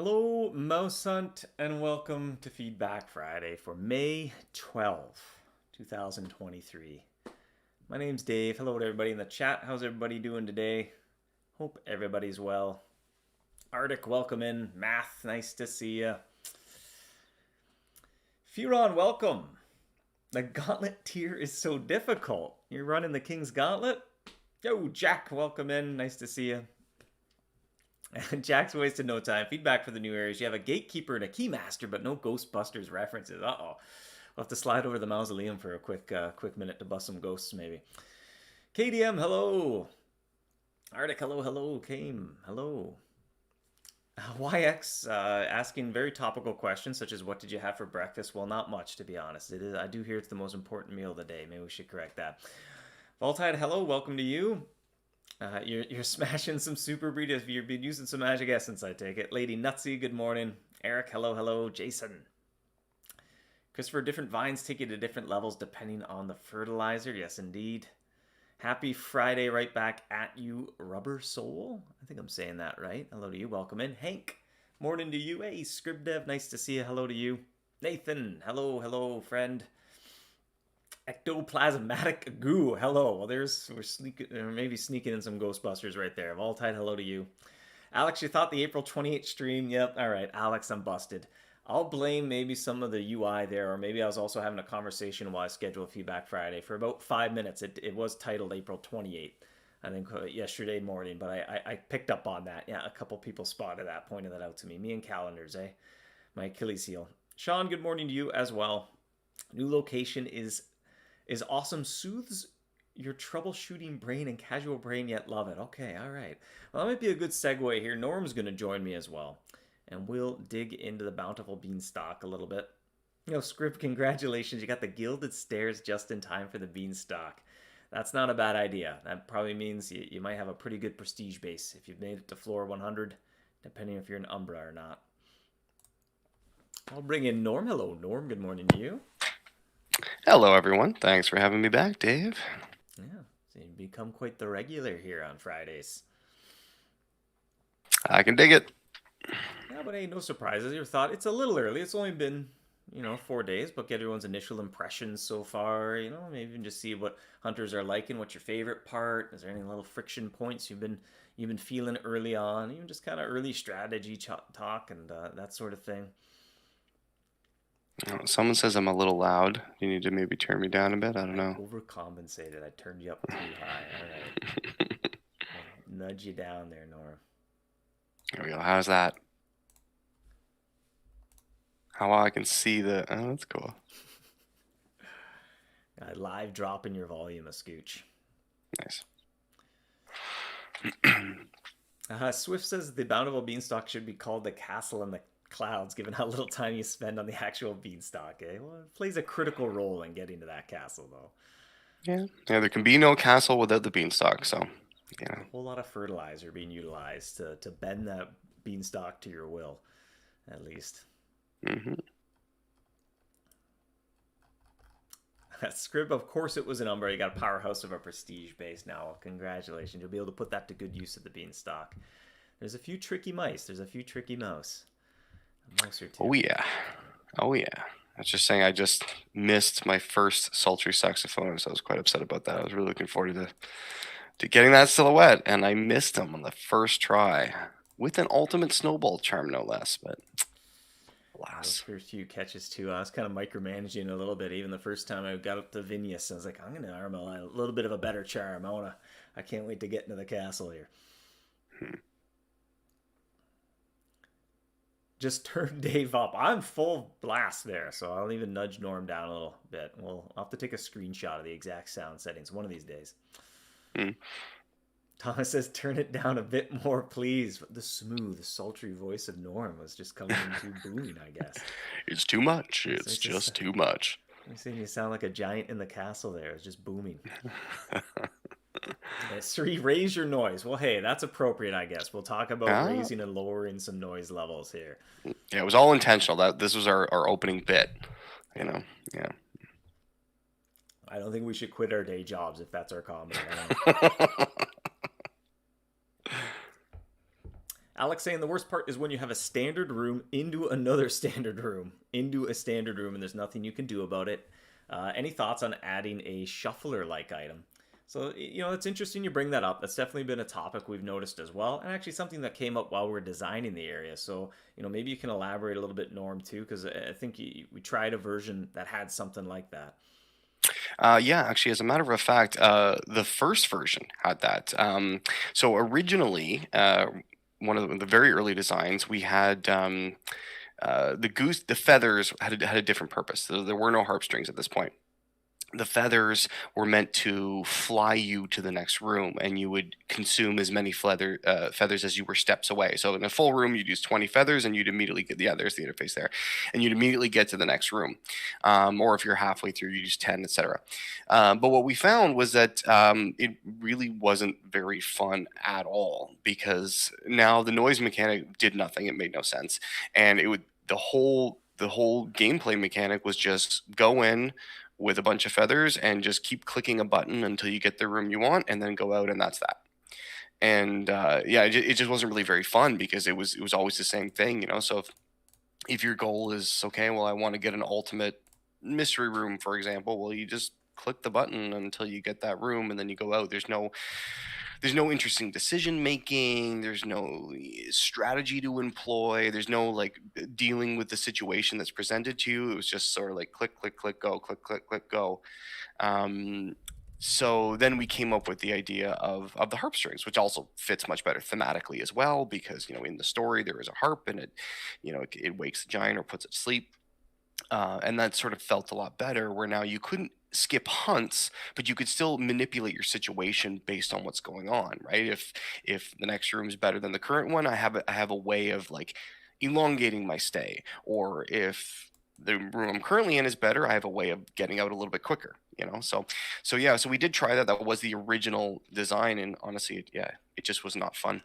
Hello, MouseHunt, and welcome to Feedback Friday for May 12th, 2023. My name's Dave. Hello to everybody in the chat. How's everybody doing today? Hope everybody's well. Arctic, welcome in. Math, nice to see ya. Furon, welcome. The gauntlet tier is so difficult. You're running the King's Gauntlet? Yo, Jack, welcome in. Nice to see you. Jack's wasted no time. Feedback for the new areas. You have a gatekeeper and a keymaster, but no Ghostbusters references. Uh-oh. We'll have to slide over the mausoleum for a quick minute to bust some ghosts, maybe. KDM, hello. Arctic, hello. Kame, hello. YX asking very topical questions, such as what did you have for breakfast? Well, not much, to be honest. I do hear it's the most important meal of the day. Maybe we should correct that. Voltide, hello. Welcome to you. You're smashing some super breed if you've been using some magic essence, I take it. Lady Nutsy, good morning. Eric, hello. Jason. Christopher, different vines take you to different levels depending on the fertilizer. Yes, indeed. Happy Friday, right back at you, Rubber Soul. I think I'm saying that right. Hello to you. Welcome in. Hank, morning to you. Hey, Scribdev, nice to see you. Hello to you. Nathan, hello, friend. Ectoplasmatic goo, hello. Well, we're sneaking, or maybe sneaking in some Ghostbusters right there. Voltide, hello to you. Alex, you thought the April 28th stream? Yep, all right, Alex, I'm busted. I'll blame maybe some of the UI there, or maybe I was also having a conversation while I scheduled Feedback Friday. For about 5 minutes, it was titled April 28th, I think yesterday morning, but I picked up on that. Yeah, a couple people spotted that, pointed that out to me. Me and calendars, eh? My Achilles heel. Sean, good morning to you as well. New location is awesome. Soothes your troubleshooting brain and casual brain, yet love it. Okay, all right. Well, that might be a good segue here. Norm's going to join me as well, and we'll dig into the Bountiful Beanstalk a little bit. Script, congratulations. You got the Gilded Stairs just in time for the Beanstalk. That's not a bad idea. That probably means you might have a pretty good prestige base if you've made it to floor 100, depending if you're an Umbra or not. I'll bring in Norm. Hello, Norm. Good morning to you. Hello, everyone. Thanks for having me back, Dave. Yeah, so you become quite the regular here on Fridays. I can dig it. Yeah, but hey, no surprises. Your thought? It's a little early. It's only been, 4 days, but get everyone's initial impressions so far. Maybe even just see what hunters are liking. What's your favorite part? Is there any little friction points you've been feeling early on? Even just kind of early strategy talk and that sort of thing. Someone says I'm a little loud. You need to maybe turn me down a bit. I don't know. Overcompensated. I turned you up too high. All right. Nudge you down there, Nora. There we go. How's that? How well I can see the... Oh, that's cool. Live dropping your volume a scooch. Nice. Swift says the Bountiful Beanstalk should be called the Castle in the Clouds, given how little time you spend on the actual beanstalk. Well, it plays a critical role in getting to that castle, though. Yeah, there can be no castle without the beanstalk, so, yeah. A whole lot of fertilizer being utilized to bend that beanstalk to your will, at least. Mm-hmm. Scrib, of course it was an Umbra. You got a powerhouse of a prestige base now. Congratulations. You'll be able to put that to good use at the beanstalk. There's a few tricky mice. There's a few tricky mouse. A mouse or two. Oh, yeah. I was just saying I just missed my first sultry saxophone, so I was quite upset about that. I was really looking forward to getting that silhouette, and I missed him on the first try with an ultimate snowball charm, no less, but alas. Those first few catches, too. I was kind of micromanaging a little bit. Even the first time I got up to Vinius, I was like, I'm going to arm a little bit of a better charm. I can't wait to get into the castle here. Just turn Dave up. I'm full blast there, so I'll even nudge Norm down a little bit. I'll have to take a screenshot of the exact sound settings one of these days. Thomas says, turn it down a bit more, please. The smooth, sultry voice of Norm was just coming in too booming, I guess. It's too much. It's just too much. You're saying you sound like a giant in the castle there. It's just booming. Sri, raise your noise. Well, hey, that's appropriate, I guess. We'll talk about raising and lowering some noise levels here. Yeah, it was all intentional. This was our opening bit, Yeah. I don't think we should quit our day jobs if that's our comment. Alex saying the worst part is when you have a standard room into another standard room, into a standard room, and there's nothing you can do about it. Any thoughts on adding a shuffler like item? So, it's interesting you bring that up. That's definitely been a topic we've noticed as well, and actually something that came up while we are designing the area. So, maybe you can elaborate a little bit, Norm, too, because I think we tried a version that had something like that. Yeah, actually, as a matter of fact, the first version had that. So originally, one of the very early designs, we had the feathers had a different purpose. There were no harp strings at this point. The feathers were meant to fly you to the next room, and you would consume as many feathers as you were steps away. So in a full room, you'd use 20 feathers, and you'd immediately get, yeah, there's the interface there, and you'd immediately get to the next room. Or if you're halfway through, you use 10, etc. But what we found was that it really wasn't very fun at all, because now the noise mechanic did nothing. It made no sense, and it would the whole gameplay mechanic was just go in with a bunch of feathers and just keep clicking a button until you get the room you want, and then go out, and that's that. And yeah, it just wasn't really very fun, because it was always the same thing, So if your goal is, okay, well, I want to get an ultimate mystery room, for example, well, you just click the button until you get that room, and then you go out. There's no interesting decision making. There's no strategy to employ. There's no like dealing with the situation that's presented to you. It was just sort of like click, click, click, go, click, click, click, go. So then we came up with the idea of the harp strings, which also fits much better thematically as well, because in the story there is a harp, and it wakes the giant or puts it to sleep. And that sort of felt a lot better, where now you couldn't skip hunts, but you could still manipulate your situation based on what's going on, right? If the next room is better than the current one, I have a way of like elongating my stay. Or if the room I'm currently in is better, I have a way of getting out a little bit quicker, So yeah, so we did try that. That was the original design, and honestly, it just was not fun.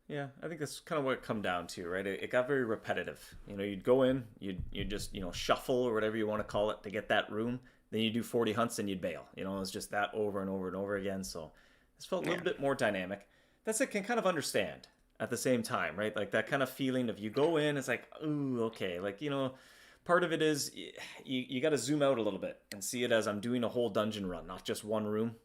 Yeah, I think that's kind of what it come down to, right? It got very repetitive. You'd go in, you'd just shuffle or whatever you want to call it to get that room. Then you do 40 hunts and you'd bail. It's just that over and over and over again. So this felt a Yeah. little bit more dynamic. That's it. Can kind of understand at the same time, right? Like that kind of feeling of you go in, it's like, ooh, okay, like part of it is you got to zoom out a little bit and see it as I'm doing a whole dungeon run, not just one room.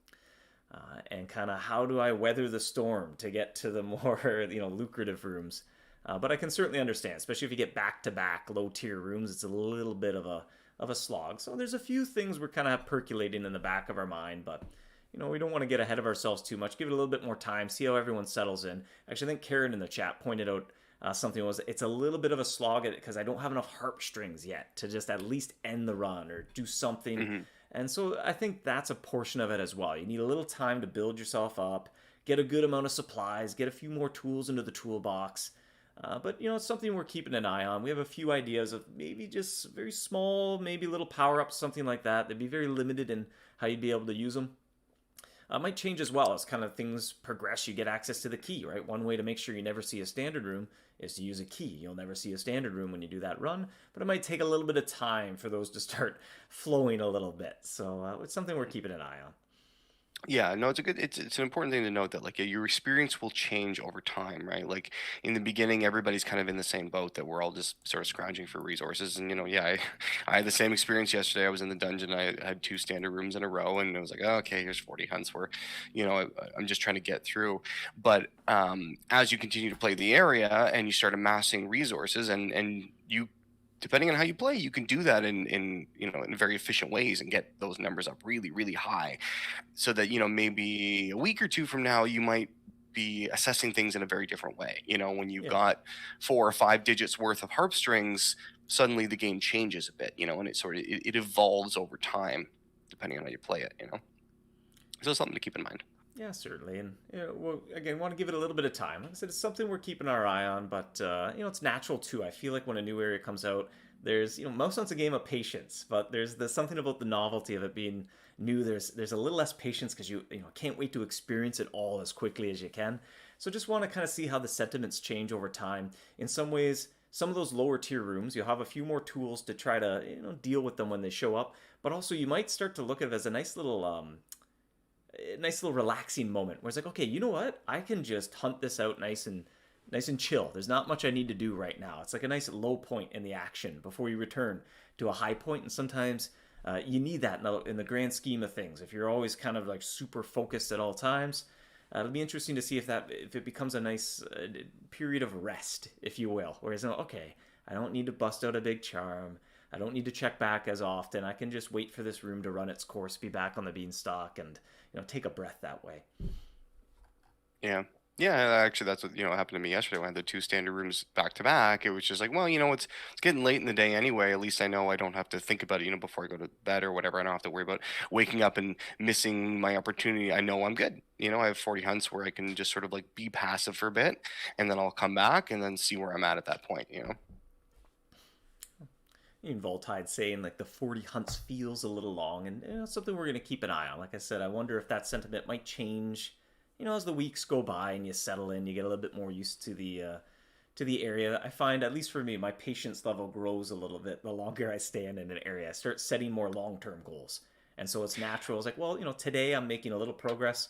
And kind of how do I weather the storm to get to the more lucrative rooms. But I can certainly understand, especially if you get back to back low tier rooms, it's a little bit of a slog. So there's a few things we're kind of percolating in the back of our mind, but we don't want to get ahead of ourselves too much. Give it a little bit more time, see how everyone settles in. Actually, I think Karen in the chat pointed out something was it's a little bit of a slog because I don't have enough harp strings yet to just at least end the run or do something. Hmm. And so I think that's a portion of it as well. You need a little time to build yourself up, get a good amount of supplies, get a few more tools into the toolbox. But it's something we're keeping an eye on. We have a few ideas of maybe just very small, maybe little power ups, something like that. They'd be very limited in how you'd be able to use them. Might change as well as kind of things progress. You get access to the key, right? One way to make sure you never see a standard room is to use a key. You'll never see a standard room when you do that run, but it might take a little bit of time for those to start flowing a little bit. So it's something we're keeping an eye on. Yeah, no, it's an important thing to note that like your experience will change over time, right? Like in the beginning, everybody's kind of in the same boat, that we're all just sort of scrounging for resources. And yeah, I had the same experience yesterday. I was in the dungeon. I had two standard rooms in a row, and it was like, oh, okay, here's 40 hunts where, I'm just trying to get through. But as you continue to play the area and you start amassing resources, and you, depending on how you play, you can do that in very efficient ways and get those numbers up really, really high, so that maybe a week or two from now you might be assessing things in a very different way. When you've Yeah. got 4 or 5 digits worth of harp strings, suddenly the game changes a bit, and it evolves over time depending on how you play it. So it's something to keep in mind. Yeah, certainly. And well, again, want to give it a little bit of time. Like I said, it's something we're keeping our eye on, but it's natural too. I feel like when a new area comes out, there's MouseHunt's a game of patience, but there's something about the novelty of it being new. There's a little less patience because you can't wait to experience it all as quickly as you can. So just want to kind of see how the sentiments change over time. In some ways, some of those lower tier rooms, you'll have a few more tools to try to deal with them when they show up, but also you might start to look at it as a nice little relaxing moment where it's like, okay, you know what? I can just hunt this out nice and nice and chill. There's not much I need to do right now. It's like a nice low point in the action before you return to a high point, and sometimes you need that in the grand scheme of things. If you're always kind of like super focused at all times, it'll be interesting to see if it becomes a nice period of rest, if you will. Whereas, okay, I don't need to bust out a big charm. I don't need to check back as often. I can just wait for this room to run its course, be back on the beanstalk, and take a breath that way. Yeah. Yeah, actually, that's what happened to me yesterday when I had the two standard rooms back to back. It was just like, well, it's getting late in the day anyway. At least I know I don't have to think about it, before I go to bed or whatever. I don't have to worry about waking up and missing my opportunity. I know I'm good. I have 40 hunts where I can just sort of like be passive for a bit, and then I'll come back and then see where I'm at that point. Even Voltide saying like the 40 hunts feels a little long, and something we're going to keep an eye on. Like I said, I wonder if that sentiment might change as the weeks go by and you settle in, you get a little bit more used to the area. I find, at least for me, my patience level grows a little bit the longer I stand in an area. I start setting more long-term goals, and so it's natural. It's like, well, today I'm making a little progress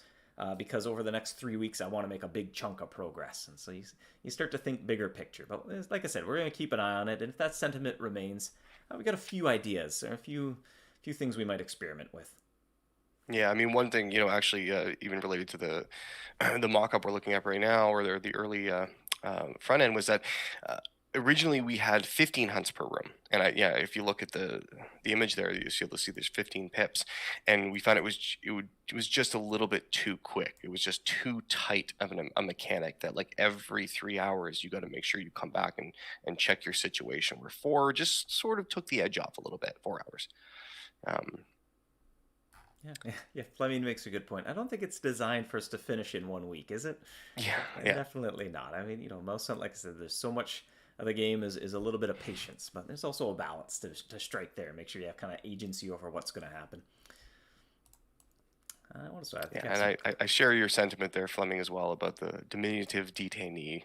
because over the next 3 weeks I want to make a big chunk of progress, and so you start to think bigger picture. But like I said, we're going to keep an eye on it, and if that sentiment remains, we got a few ideas or a few things we might experiment with. Yeah, I mean, one thing, actually, even related to the the mock-up we're looking at right now, or the early front end, was that originally we had 15 hunts per room, and yeah, if you look at the image there, you'll see there's 15 pips, and we found it was just a little bit too quick. It was just too tight of a mechanic that like every 3 hours you got to make sure you come back and check your situation. Where 4 just sort of took the edge off a little bit. 4 hours. Um, Yeah. Fleming makes a good point. I don't think it's designed for us to finish in 1 week, is it? yeah, yeah. Definitely not. I mean, MouseHunt, like I said, there's so much of the game is a little bit of patience, but there's also a balance to strike there. Make sure you have kind of agency over what's going to happen. What else do I think? Yeah, and I share your sentiment there, Fleming, as well, about the diminutive detainee.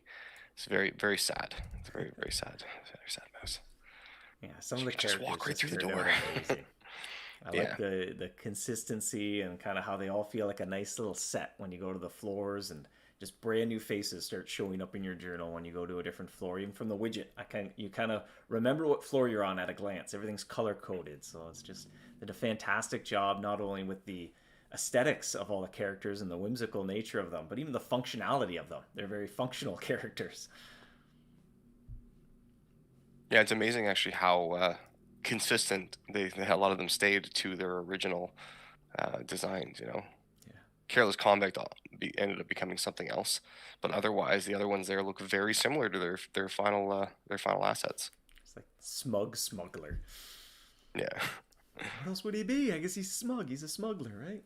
It's very, very sad. It's very, very sad. Very sad mouse. Yeah, some of She the can just characters walk right through the turned door. out amazing. I like Yeah. the consistency and kind of how they all feel like a nice little set when you go to the floors, and just brand new faces start showing up in your journal when you go to a different floor. Even from the widget, you kind of remember what floor you're on at a glance. Everything's color coded, so it's just they did a fantastic job not only with the aesthetics of all the characters and the whimsical nature of them, but even the functionality of them. They're very functional characters. Yeah, it's amazing actually how consistent a lot of them stayed to their original designs. Yeah. Careless Convict ended up becoming something else, but otherwise the other ones there look very similar to their final assets. It's like smug smuggler. Yeah. What else would he be? I guess he's smug. He's a smuggler, right?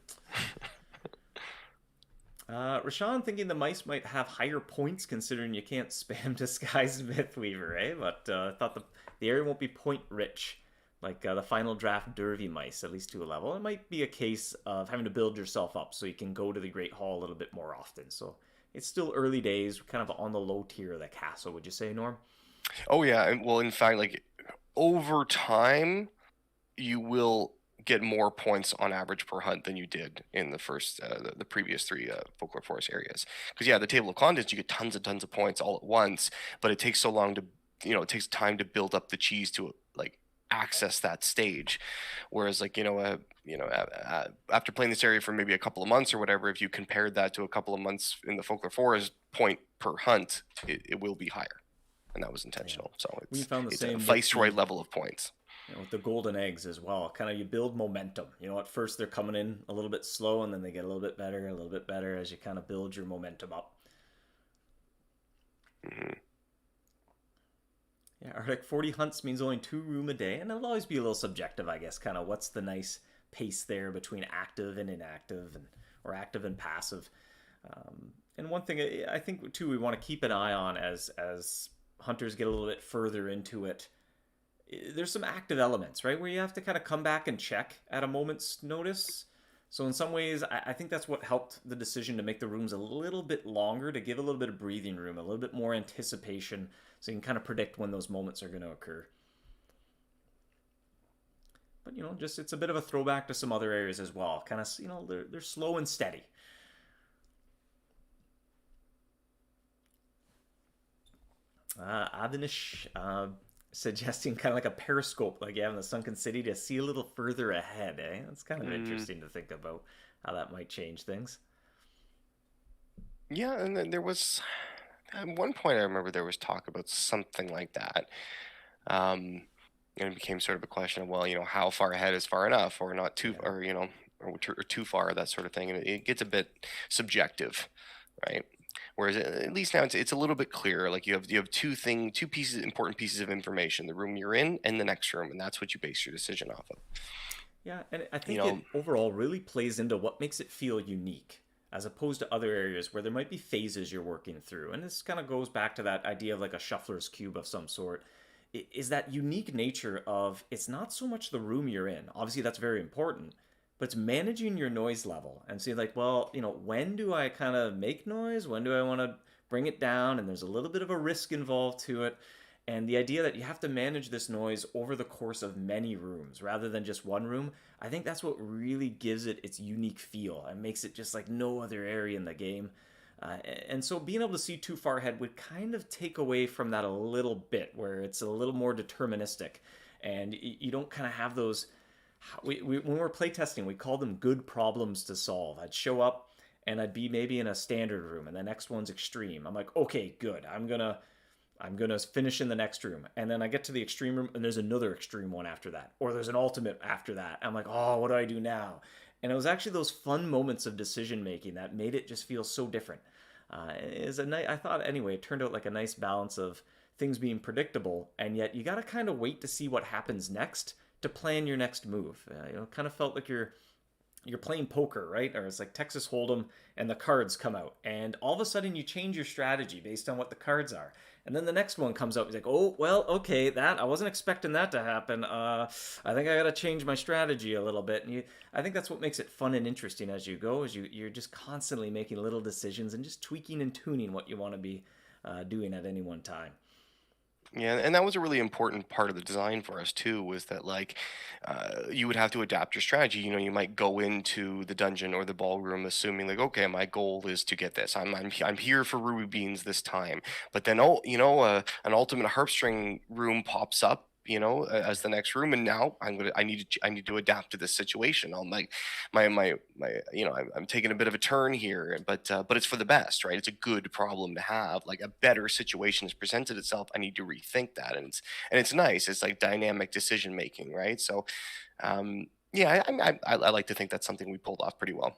Rashawn thinking the mice might have higher points considering you can't spam Disguise Mythweaver, eh? But I thought the area won't be point rich like the final draft Dervy mice, at least to a level. It might be a case of having to build yourself up so you can go to the Great Hall a little bit more often. So it's still early days, kind of on the low tier of the castle, would you say, Norm? Oh yeah, and well, in fact, like over time, you will get more points on average per hunt than you did in the first the previous 3 folklore forest areas. Because yeah, the table of contents, you get tons and tons of points all at once, but it takes so long to it takes time to build up the cheese to like access that stage. Whereas like after playing this area for maybe a couple of months or whatever, if you compared that to a couple of months in the folklore forest, point per hunt, it will be higher, and that was intentional. Yeah. So We found the it's same a with viceroy level of points. with the golden eggs as well. Kind of you build momentum. At first they're coming in a little bit slow, and then they get a little bit better as you kind of build your momentum up. Mm-hmm. Yeah, Arctic 40 hunts means only 2 room a day, and it'll always be a little subjective, I guess. Kind of what's the nice pace there between active and inactive, or active and passive. And one thing I think too we want to keep an eye on as hunters get a little bit further into it. There's some active elements, right, where you have to kind of come back and check at a moment's notice. So in some ways, I think that's what helped the decision to make the rooms a little bit longer, to give a little bit of breathing room, a little bit more anticipation, so you can kind of predict when those moments are going to occur. But, just it's a bit of a throwback to some other areas as well. Kind of, they're slow and steady. Adanish suggesting kind of like a periscope, like you have in the Sunken City, to see a little further ahead. Eh, that's kind of Mm, interesting to think about how that might change things. yeah, and then there was at one point I remember there was talk about something like that. Um, and it became sort of a question of, well, how far ahead is far enough, or not too, Yeah. or or too far, that sort of thing, and it gets a bit subjective, right? Whereas at least now it's a little bit clearer. Like you have two pieces, important pieces of information: the room you're in and the next room, and that's what you base your decision off of. Yeah, and I You think know, it overall really plays into what makes it feel unique, as opposed to other areas where there might be phases you're working through. And this kind of goes back to that idea of like a shuffler's cube of some sort. Is that unique nature of it's not so much the room you're in. Obviously, that's very important, but it's managing your noise level and see, like, well, when do I kind of make noise? When do I want to bring it down? And there's a little bit of a risk involved to it. And the idea that you have to manage this noise over the course of many rooms rather than just one room, I think that's what really gives it its unique feel and makes it just like no other area in the game. And so being able to see too far ahead would kind of take away from that a little bit, where it's a little more deterministic, and you don't kind of have those. When we're playtesting, we call them good problems to solve. I'd show up and I'd be maybe in a standard room, and the next one's extreme. I'm like, okay, good. I'm gonna finish in the next room, and then I get to the extreme room, and there's another extreme one after that, or there's an ultimate after that. I'm like, oh, what do I do now? And it was actually those fun moments of decision making that made it just feel so different. Is a I thought anyway. It turned out like a nice balance of things being predictable, and yet you got to kind of wait to see what happens next to plan your next move. Kind of felt like you're playing poker, right? Or it's like Texas Hold'em, and the cards come out, and all of a sudden you change your strategy based on what the cards are. And then the next one comes out. He's like, "Oh, well, okay, that I wasn't expecting that to happen. I think I got to change my strategy a little bit." And I think that's what makes it fun and interesting as you go. Is you're just constantly making little decisions and just tweaking and tuning what you want to be doing at any one time. yeah, and that was a really important part of the design for us too. Was that like you would have to adapt your strategy. You might go into the dungeon or the ballroom assuming like, okay, my goal is to get this. I'm here for ruby beans this time. But then an ultimate harpstring room pops up. As the next room, and now I need to adapt to this situation. I'm like, I'm taking a bit of a turn here, but it's for the best, right? It's a good problem to have. Like a better situation has presented itself. I need to rethink that, and it's nice. It's like dynamic decision making, right? So, yeah, I like to think that's something we pulled off pretty well.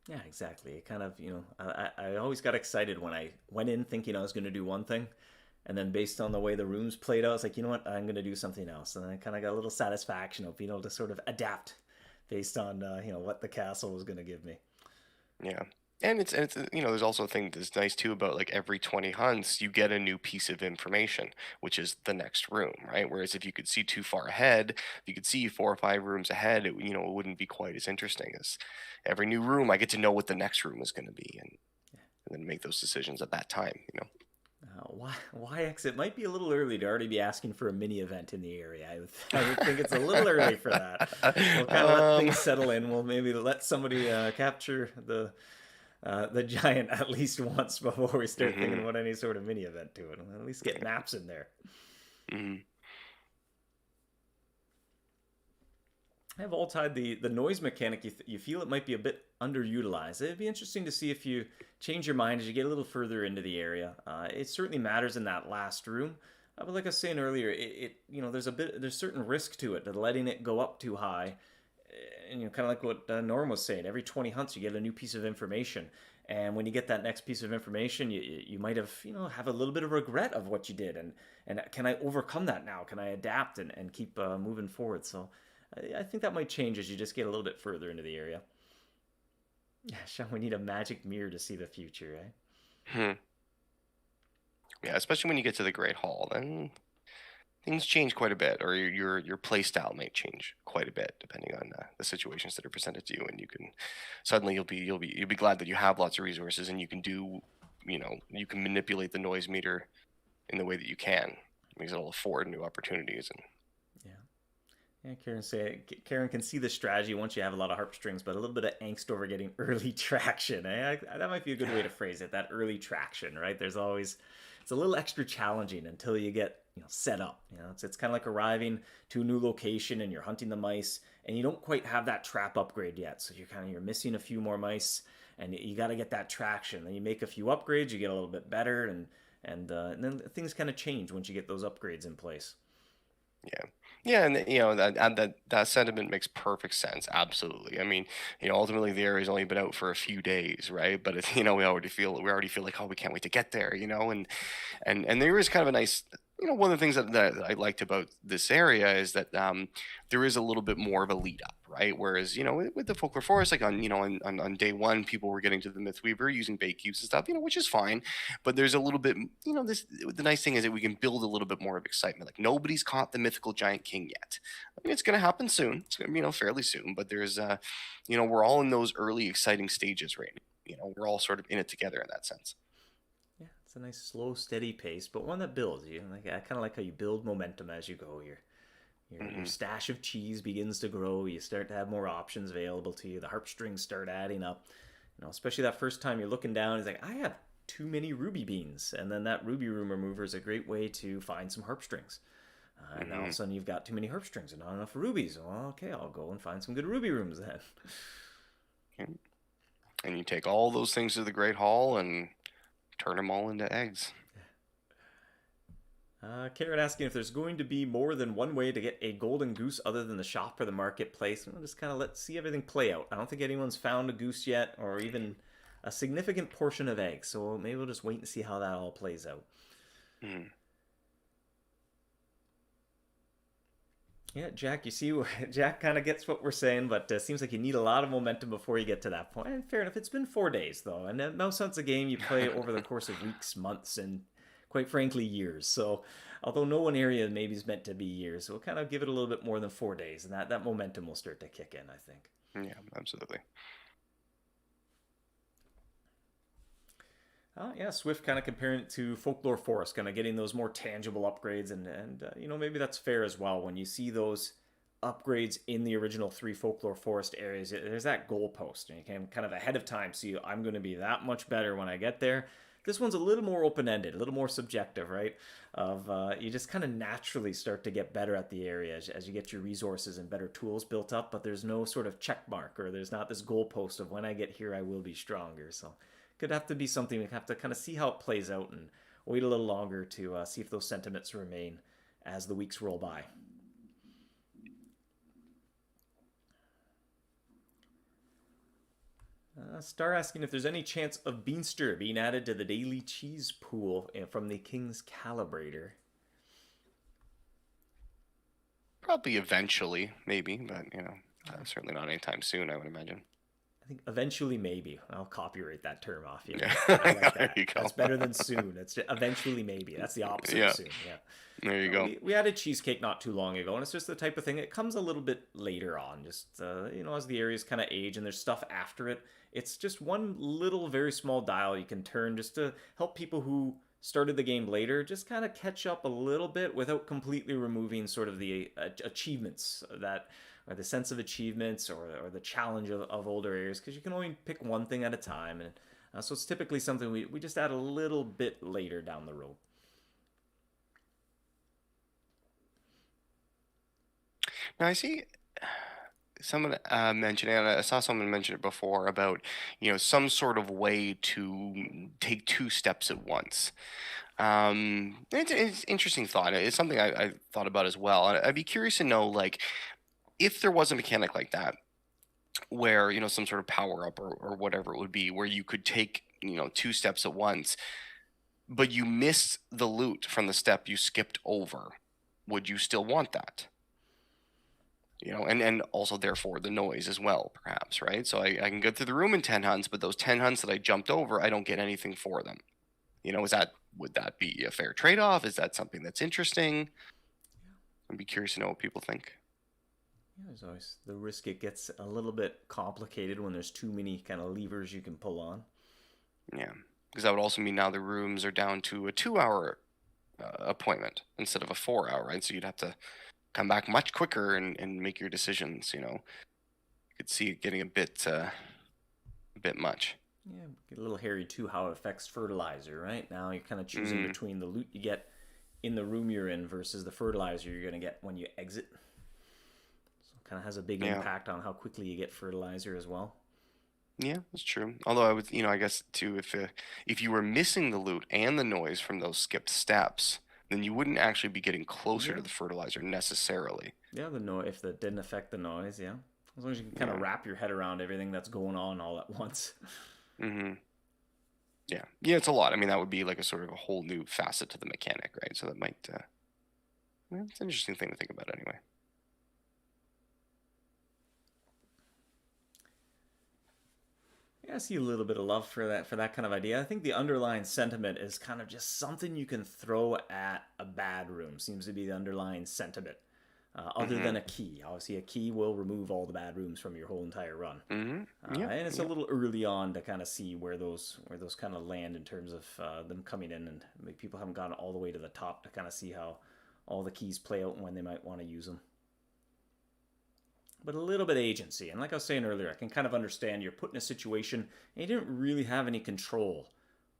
Yeah, exactly. It kind of, I always got excited when I went in thinking I was going to do one thing. And then based on the way the rooms played out, I was like, you know what, I'm going to do something else. And I kind of got a little satisfaction of being able to sort of adapt based on, what the castle was going to give me. Yeah. And it's there's also a thing that's nice too about like every 20 hunts you get a new piece of information, which is the next room, right? Whereas if you could see too far ahead, if you could see 4 or 5 rooms ahead, it wouldn't be quite as interesting as every new room. I get to know what the next room is going to be, and then make those decisions at that time. Why exit might be a little early to already be asking for a mini event in the area. I would think it's a little early for that. We'll kind of let um, things settle in. We'll maybe let somebody capture the giant at least once before we start thinking mhm, about any sort of mini event to it. At least get maps in there. mhm, I have all tied the noise mechanic. You feel it might be a bit underutilized. It'd be interesting to see if you change your mind as you get a little further into the area. It certainly matters in that last room. But like I was saying earlier, there's certain risk to it, to letting it go up too high. And kind of like what Norm was saying, every 20 hunts you get a new piece of information, and when you get that next piece of information, you might have a little bit of regret of what you did, and can I overcome that now? Can I adapt and keep moving forward? So I think that might change as you just get a little bit further into the area. Yeah, Sean, we need a magic mirror to see the future, eh? hmm. Yeah, especially when you get to the Great Hall, then things change quite a bit, or your play style might change quite a bit depending on the situations that are presented to you, and you can suddenly you'll be glad that you have lots of resources, and you can manipulate the noise meter in the way that you can, because it'll afford new opportunities. And Yeah. Yeah, Karen can see the strategy once you have a lot of harp strings, but a little bit of angst over getting early traction. That might be a good way to phrase it. That early traction, right? There's always it's a little extra challenging until you get set up. It's kind of like arriving to a new location and you're hunting the mice and you don't quite have that trap upgrade yet. So you're missing a few more mice and you got to get that traction. Then you make a few upgrades, you get a little bit better, and then things kind of change once you get those upgrades in place. Yeah. Yeah, and that sentiment makes perfect sense. Absolutely. I mean, ultimately the area's only been out for a few days, right? But it's, we already feel like, oh, we can't wait to get there, and there is kind of a nice, one of the things that I liked about this area is that there is a little bit more of a lead up, right? Whereas, with the folklore forest, like on day one, people were getting to the Mythweaver using bait cubes and stuff, which is fine. But there's a little bit, the nice thing is that we can build a little bit more of excitement. Like nobody's caught the mythical giant king yet. I mean, it's going to happen soon. It's going to be, fairly soon. But there's, we're all in those early exciting stages right now. We're all sort of in it together in that sense. Yeah, it's a nice slow, steady pace, but one that builds. Like I kind of like how you build momentum as you go. Your Hmm. stash of cheese begins to grow. You start to have more options available to you. The harpstrings start adding up. Especially that first time you're looking down, it's like I have too many ruby beans, and then that ruby room remover is a great way to find some harpstrings. And now all of a Hmm. sudden you've got too many harpstrings and not enough rubies. Well, okay, I'll go and find some good ruby rooms then. And you take all those things to the Great Hall and turn them all into eggs. Karen asking if there's going to be more than one way to get a golden goose other than the shop or the marketplace. We'll just kind of let's see everything play out. I don't think anyone's found a goose yet, or even a significant portion of eggs. So maybe we'll just wait and see how that all plays out. Mm. Yeah, Jack, you see, Jack kind of gets what we're saying, but seems like you need a lot of momentum before you get to that point. And fair enough, it's been 4 days, though. And Mouse Hunt's a game you play over the course of weeks, months, and quite frankly, years. So, although no one area maybe is meant to be years, we'll kind of give it a little bit more than 4 days, and that momentum will start to kick in, I think. Yeah, absolutely. Yeah, Swift kind of comparing it to Folklore Forest, kind of getting those more tangible upgrades, and maybe that's fair as well. When you see those upgrades in the original three Folklore Forest areas, there's that goalpost, and you can kind of ahead of time see I'm going to be that much better when I get there. This one's a little more open ended, a little more subjective, right? Of you just kind of naturally start to get better at the area as you get your resources and better tools built up, but there's no sort of check mark or there's not this goalpost of when I get here I will be stronger. So could have to be something we have to kind of see how it plays out and wait a little longer to see if those sentiments remain as the weeks roll by. Star asking if there's any chance of Beanster being added to the daily cheese pool from the King's Calibrator. Probably eventually, maybe, but certainly not anytime soon, I would imagine. I think eventually, maybe. I'll copyright that term off you. Yeah, I like there that. you go. That's better than soon. It's just eventually, maybe. That's the opposite of Yeah, soon. Yeah. there you go. We added cheesecake not too long ago, and it's just the type of thing. It comes a little bit later on, just as the areas kind of age and there's stuff after it. It's just one little, very small dial you can turn just to help people who started the game later just kind of catch up a little bit without completely removing sort of the achievements that or the sense of achievements or the challenge of older areas because you can only pick one thing at a time and so it's typically something we just add a little bit later down the road. Now I see someone mentioning, and I saw someone mention it before about, some sort of way to take two steps at once. It's interesting thought. It's something I thought about as well. I'd be curious to know, like, if there was a mechanic like that, where some sort of power up or whatever it would be, where you could take two steps at once, but you missed the loot from the step you skipped over. Would you still want that? And also therefore the noise as well, perhaps, right? So I can go through the room in 10 hunts, but those 10 hunts that I jumped over, I don't get anything for them. Would that be a fair trade-off? Is that something that's interesting? I'd be curious to know what people think. Yeah, there's always the risk it gets a little bit complicated when there's too many kind of levers you can pull on. Yeah, because that would also mean now the rooms are down to a 2 hour appointment instead of a 4 hour, right? So you'd have to come back much quicker and make your decisions. You could see it getting a bit much. Yeah, get a little hairy too how it affects fertilizer, right? Now you're kind of choosing Mm, between the loot you get in the room you're in versus the fertilizer you're going to get when you exit. So it kind of has a big yeah. impact on how quickly you get fertilizer as well. Yeah, that's true. Although I would, I guess too, if you were missing the loot and the noise from those skipped steps, then you wouldn't actually be getting closer to Yeah, the fertilizer necessarily. yeah, the noise, if that didn't affect the noise, yeah. As long as you can kind of Yeah. wrap your head around everything that's going on all at once. Hmm. Yeah. Yeah, it's a lot. I mean, that would be like a sort of a whole new facet to the mechanic, right? So that might, well, it's an interesting thing to think about anyway. Yeah, I see a little bit of love for that kind of idea. I think the underlying sentiment is kind of just something you can throw at a bad room. Seems to be the underlying sentiment. Other Hmm. than a key, obviously, a key will remove all the bad rooms from your whole entire run. Hmm. Yeah. And it's a Yeah. little early on to kind of see where those kind of land in terms of them coming in, and maybe people haven't gone all the way to the top to kind of see how all the keys play out and when they might want to use them. But a little bit of agency, and like I was saying earlier, I can kind of understand you're put in a situation and you didn't really have any control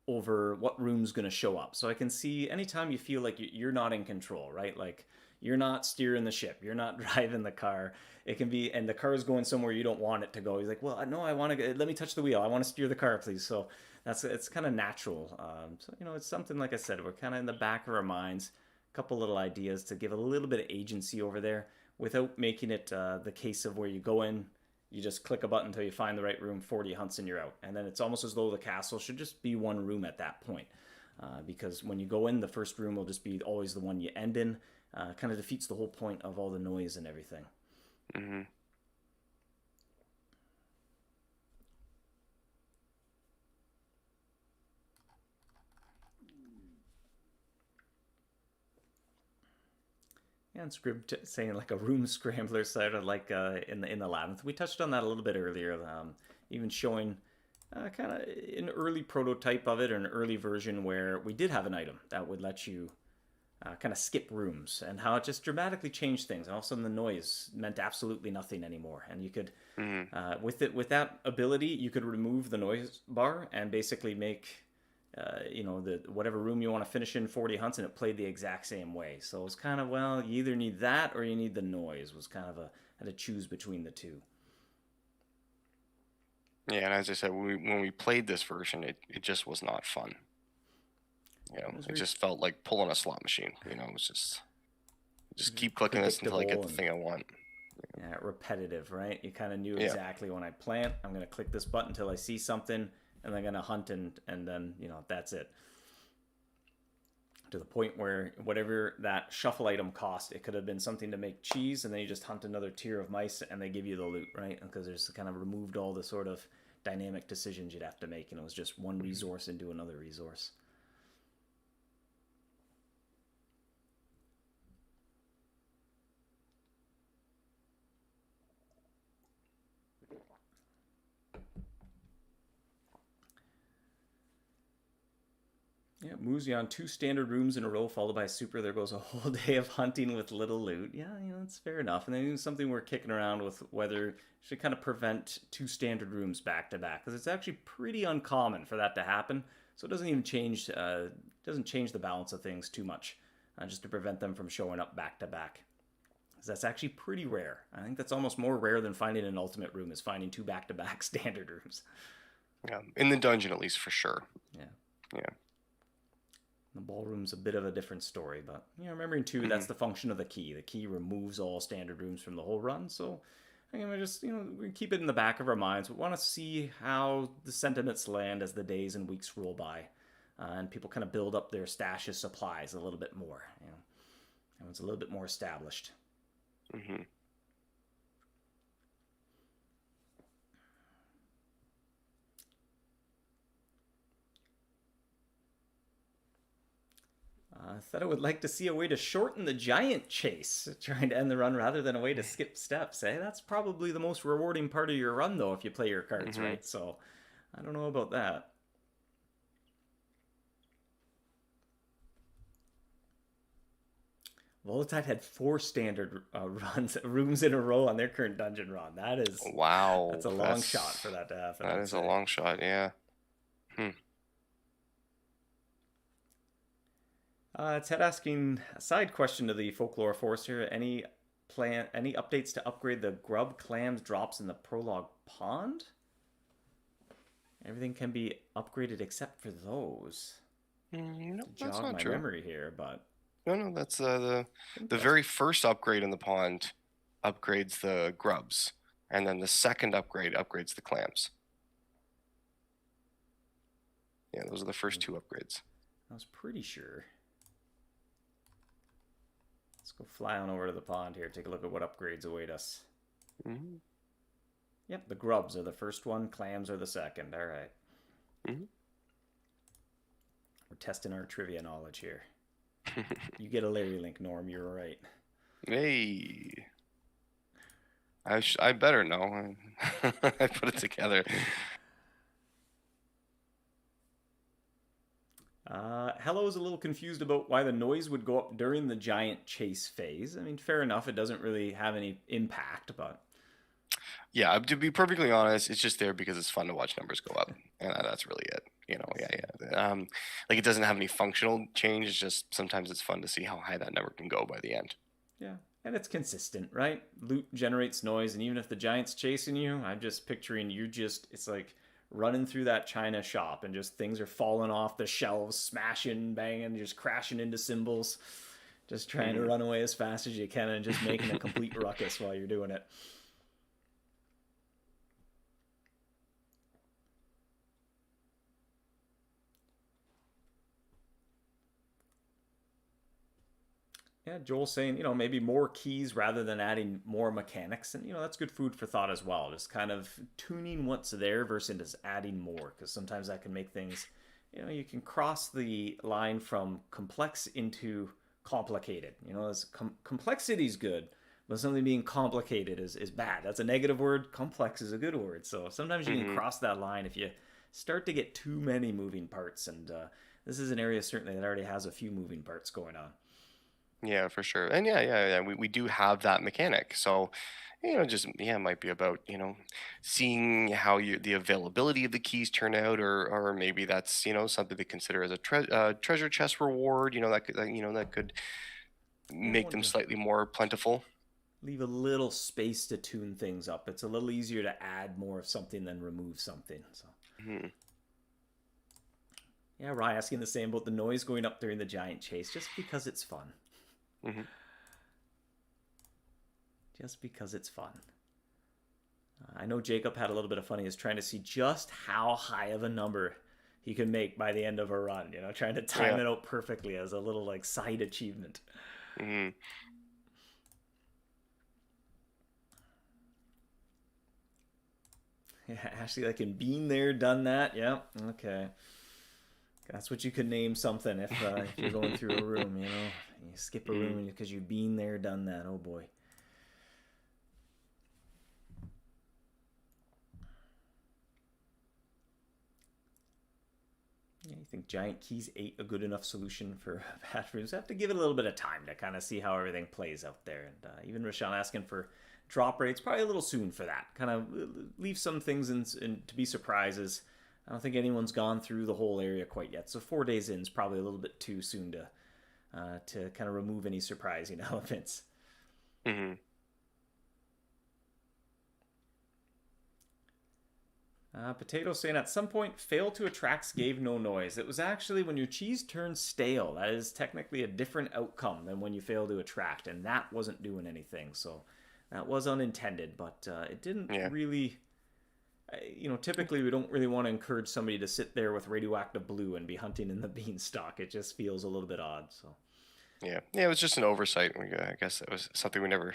over what room's going to show up. So I can see anytime you feel like you're not in control, right? Like you're not steering the ship, you're not driving the car. It can be, and the car is going somewhere you don't want it to go. He's like, well, no, I want to. Let me touch the wheel. I want to steer the car, please. So that's it's kind of natural. So it's something like I said, we're kind of in the back of our minds. A couple little ideas to give a little bit of agency over there without making it the case of where you go in, you just click a button until you find the right room, 40 hunts and you're out. And then it's almost as though the castle should just be one room at that point. Because when you go in, the first room will just be always the one you end in. Kind of defeats the whole point of all the noise and everything. Hmm. Yeah, and script saying like a room scrambler side of like in the labyrinth. We touched on that a little bit earlier. Even showing kind of an early prototype of it or an early version where we did have an item that would let you kind of skip rooms and how it just dramatically changed things. And all of a sudden, the noise meant absolutely nothing anymore. And you could, Hmm. with that ability, you could remove the noise bar and basically make, the whatever room you want to finish in 40 hunts, and it played the exact same way. So it's kind of well, you either need that or you need the noise. Was kind of a had to choose between the two. Yeah, and as I said, when we played this version, it just was not fun. It was It very just felt like pulling a slot machine. It was just keep clicking this until I get predictable the and thing I want. yeah, repetitive, right? You kind of knew Yeah. exactly when I plant, I'm going to click this button until I see something, and I'm going to hunt, and then that's it. To the point where whatever that shuffle item cost, it could have been something to make cheese, and then you just hunt another tier of mice, and they give you the loot, right? Because there's kind of removed all the sort of dynamic decisions you'd have to make, and it was just one Mhm. resource into another resource. Yeah, Muzion, two standard rooms in a row followed by super. There goes a whole day of hunting with little loot. Yeah, that's fair enough. And then something we're kicking around with whether should kind of prevent two standard rooms back to back because it's actually pretty uncommon for that to happen. So it doesn't even change the balance of things too much, just to prevent them from showing up back to back. Because that's actually pretty rare. I think that's almost more rare than finding an ultimate room is finding two back to back standard rooms. Yeah, in the dungeon at least for sure. Yeah. Yeah. The ballroom's a bit of a different story, but remembering too, Hmm. that's the function of the key. The key removes all standard rooms from the whole run, so I'm gonna just we keep it in the back of our minds. We want to see how the sentiments land as the days and weeks roll by, and people kind of build up their stash of supplies a little bit more. And it's a little bit more established. Hmm. I thought I would like to see a way to shorten the giant chase, trying to end the run rather than a way to skip steps. That's probably the most rewarding part of your run, though, if you play your cards Hmm. right. So I don't know about that. Volatile had four standard runs rooms in a row on their current dungeon run. That's Wow, a long shot for that to happen. that I'd is a say. long shot. Yeah. Hmm. Ted asking a side question to the folklore forester. Any updates to upgrade the grub clams drops in the prologue pond? Everything can be upgraded except for those. No, To that's jog not my true. memory here, but No, no, that's I think the that's very first upgrade in the pond upgrades the grubs, and then the second upgrade upgrades the clams. Yeah, those are the first two upgrades. I was pretty sure. Let's go fly on over to the pond here. Take a look at what upgrades await us. Mm-hmm. Yep, the grubs are the first one. Clams are the second. All right. Mm-hmm. We're testing our trivia knowledge here. You get a Larry Link, Norm. You're right. Hey, I better know. I put it together. Hello is a little confused about why the noise would go up during the giant chase phase. I mean, fair enough. It doesn't really have any impact, but Yeah, to be perfectly honest, it's just there because it's fun to watch numbers go up, and that's really it. I Yeah, see. yeah. Like it doesn't have any functional change. It's just sometimes it's fun to see how high that number can go by the end. Yeah. And it's consistent, right? Loot generates noise, and even if the giant's chasing you, I'm just picturing it's like running through that China shop and just things are falling off the shelves, smashing, banging, just crashing into symbols, just trying to Mhm. run away as fast as you can and just making a complete ruckus while you're doing it. Yeah, Joel's saying, maybe more keys rather than adding more mechanics. And, that's good food for thought as well. Just kind of tuning what's there versus just adding more. Because sometimes that can make things, you can cross the line from complex into complicated. Complexity is good, but something being complicated is bad. That's a negative word. Complex is a good word. So sometimes you can Mhm. cross that line if you start to get too many moving parts. And this is an area certainly that already has a few moving parts going on. Yeah, for sure. And yeah. We do have that mechanic. So, just yeah, it might be about, seeing how the availability of the keys turn out, or maybe that's, something to consider as a treasure chest reward, that could Yeah, make them slightly more plentiful. leave a little space to tune things up. It's a little easier to add more of something than remove something. So Mhm. yeah, Rye asking the same about the noise going up during the giant chase, just because it's fun. Mhm. Just because it's fun. I know Jacob had a little bit of fun. He was trying to see just how high of a number he could make by the end of a run. Trying to time Yeah. it out perfectly as a little like side achievement. Mhm. Yeah, Ashley, like in being there, done that. Yep. Okay. That's what you could name something if you're going through a room. You skip a Mhm. room because you've been there, done that. Oh boy. Yeah, you think Giant Keys 8 a good enough solution for bathrooms? Have to give it a little bit of time to kind of see how everything plays out there. And even Rashawn asking for drop rates, probably a little soon for that. Kind of leave some things in to be surprises. I don't think anyone's gone through the whole area quite yet. So 4 days in is probably a little bit too soon to kind of remove any surprising elements. Mhm. Potato saying at some point, fail to attract gave no noise. It was actually when your cheese turns stale. That is technically a different outcome than when you fail to attract, and that wasn't doing anything. So that was unintended, but it didn't Yeah. really. Typically we don't really want to encourage somebody to sit there with radioactive blue and be hunting in the beanstalk. It just feels a little bit odd. So Yeah. Yeah, it was just an oversight. I guess it was something we never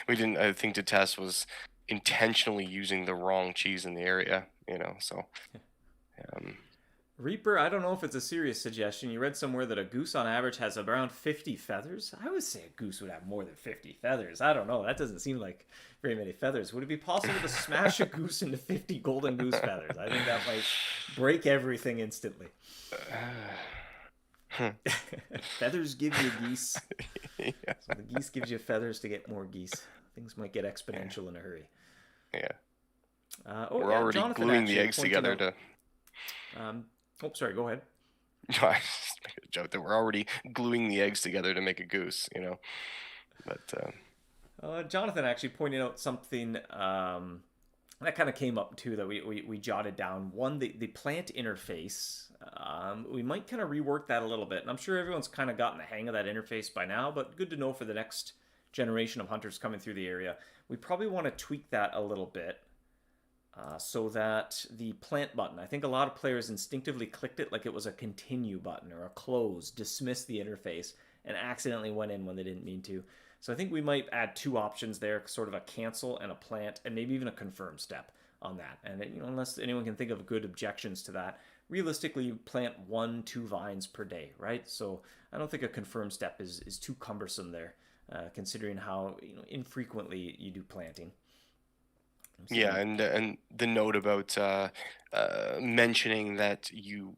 we didn't I think to test was intentionally using the wrong cheese in the area, so um Reaper, I don't know if it's a serious suggestion. You read somewhere that a goose on average has around 50 feathers. I would say a goose would have more than 50 feathers. I don't know. That doesn't seem like very many feathers. Would it be possible to smash a goose into 50 golden goose feathers? I think that might break everything instantly. Feathers give you geese. yeah. So the geese gives you feathers to get more geese. Things might get Yeah. exponential in a hurry. Yeah. Oh, We're yeah, already Jonathan gluing the actually eggs pointing together out. to Oh, sorry, go ahead. I just made a joke that we're already gluing the eggs together to make a goose, you know. But Jonathan actually pointed out something that kind of came up too that we jotted down. One, the plant interface. We might kind of rework that a little bit. And I'm sure everyone's kind of gotten the hang of that interface by now, but good to know for the next generation of hunters coming through the area. We probably want to tweak that a little bit so that the plant button, I think a lot of players instinctively clicked it like it was a continue button or a close, dismiss the interface, and accidentally went in when they didn't mean to. So I think we might add two options there, sort of a cancel and a plant, and maybe even a confirm step on that. And unless anyone can think of good objections to that, realistically, you plant 1-2 vines per day, right? So I don't think a confirm step is too cumbersome there, considering how infrequently you do planting. yeah, and the note about mentioning that you'll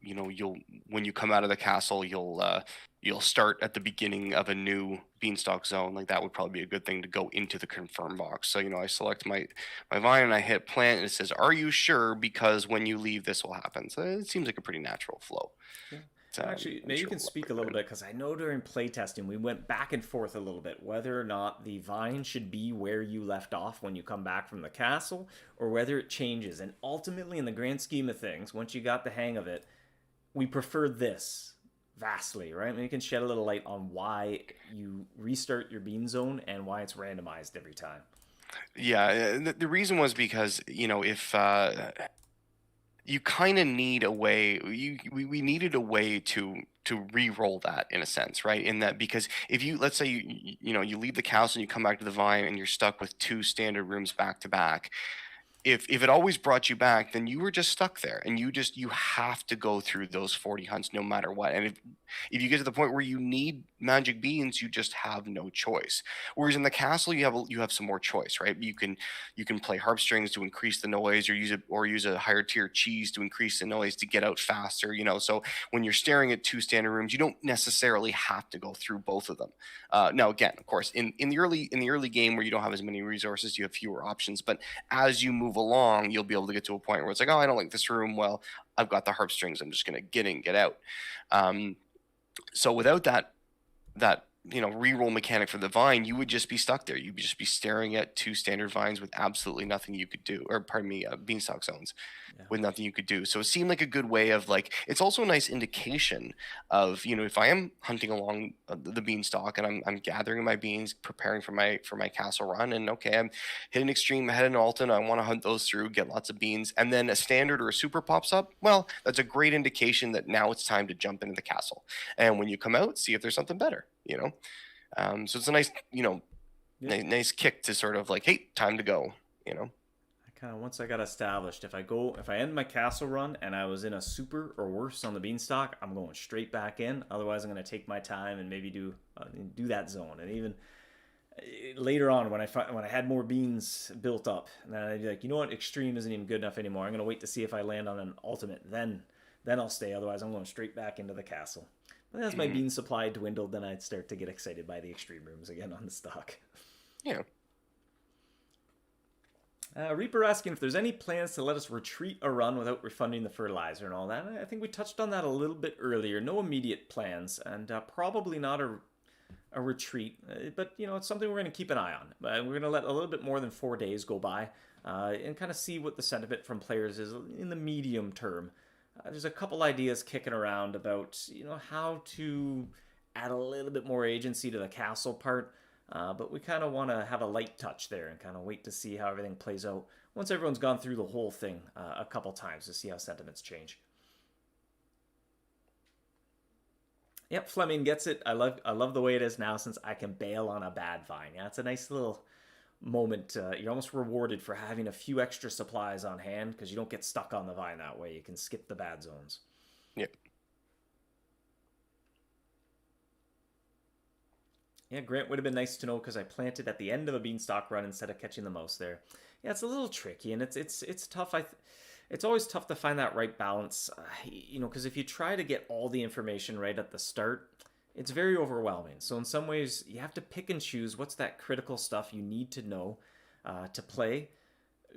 when you come out of the castle you'll start at the beginning of a new beanstalk zone, like that would probably be a good thing to go into the confirm box. So I select my vine and I hit plant and it says, "Are you sure? Because when you leave, this will happen." So it seems like a pretty natural flow. Yeah. But, Actually, I'm maybe you sure can we'll work speak a with little it. bit because I know during playtesting we went back and forth a little bit whether or not the vine should be where you left off when you come back from the castle or whether it changes. And ultimately, in the grand scheme of things, once you got the hang of it, we prefer this vastly, right? Maybe you can shed a little light on why you restart your bean zone and why it's randomized every time. Yeah, the reason was because if you kind of need a way we needed a way to re-roll that in a sense, right? In that, because if you, let's say you leave the castle and you come back to the vine and you're stuck with two standard rooms back to back, if it always brought you back, then you were just stuck there, and you have to go through those 40 hunts no matter what. And if you get to the point where you need magic beans, you just have no choice. Whereas in the castle, you have some more choice, right? You can play harp strings to increase the noise, or use a higher tier cheese to increase the noise to get out faster. So when you're staring at two standard rooms, you don't necessarily have to go through both of them. Now, again, of course, in the early game where you don't have as many resources, you have fewer options. But as you move along, you'll be able to get to a point where it's like, oh, I don't like this room. Well, I've got the harp strings. I'm just going to get in, get out. So without that reroll mechanic for the vine, you would just be stuck there. You'd just be staring at two standard vines with absolutely nothing you could do, or pardon me, beanstalk zones Yeah. with nothing you could do. So it seemed like a good way of, like, it's also a nice indication of, if I am hunting along the beanstalk and I'm gathering my beans, preparing for my castle run, and okay, I'm hitting extreme, ahead in Alton, I want to hunt those through, get lots of beans, and then a standard or a super pops up. Well, that's a great indication that now it's time to jump into the castle. And when you come out, see if there's something better. So it's a nice, Yeah. nice kick to sort of like, hey, time to go. Once I got established, if I end my castle run and I was in a super or worse on the beanstalk, I'm going straight back in. Otherwise, I'm going to take my time and maybe do that zone. And even later on, when I had more beans built up, and then I'd be like, you know what, extreme isn't even good enough anymore. I'm going to wait to see if I land on an ultimate. Then I'll stay. Otherwise, I'm going straight back into the castle. But as my Mhm. bean supply dwindled, then I'd start to get excited by the extreme rooms again on the stock. Yeah. Reaper asking if there's any plans to let us retreat a run without refunding the fertilizer and all that. I think we touched on that a little bit earlier. No immediate plans, and probably not a retreat, but it's something we're going to keep an eye on. We're going to let a little bit more than 4 days go by and kind of see what the sentiment from players is in the medium term. There's a couple ideas kicking around about how to add a little bit more agency to the castle part. But we kind of want to have a light touch there and kind of wait to see how everything plays out once everyone's gone through the whole thing a couple times to see how sentiments change. Yep, Fleming gets it. I love the way it is now since I can bail on a bad vine. Yeah, it's a nice little moment. You're almost rewarded for having a few extra supplies on hand because you don't get stuck on the vine that way. You can skip the bad zones. Yeah. Yeah, Grant would have been nice to know because I planted at the end of a beanstalk run instead of catching the mouse there. Yeah, it's a little tricky and it's tough. It's always tough to find that right balance. Because if you try to get all the information right at the start, it's very overwhelming. So in some ways, you have to pick and choose what's that critical stuff you need to know to play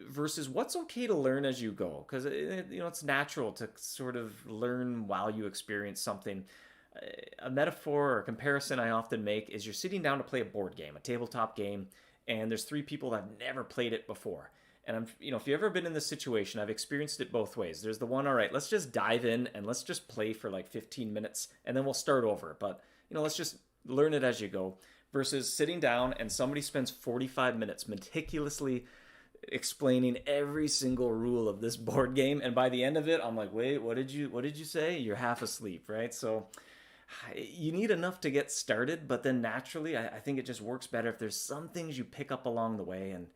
versus what's okay to learn as you go, because it's natural to sort of learn while you experience something. A metaphor or a comparison I often make is you're sitting down to play a board game, a tabletop game, and there's three people that have never played it before. And if you've ever been in this situation, I've experienced it both ways. There's the one, all right, let's just dive in and let's just play for like 15 minutes and then we'll start over. But, let's just learn it as you go, versus sitting down and somebody spends 45 minutes meticulously explaining every single rule of this board game, and by the end of it I'm like, wait, what did you say? You're half asleep, right? So you need enough to get started, but then naturally I think it just works better if there's some things you pick up along the way. And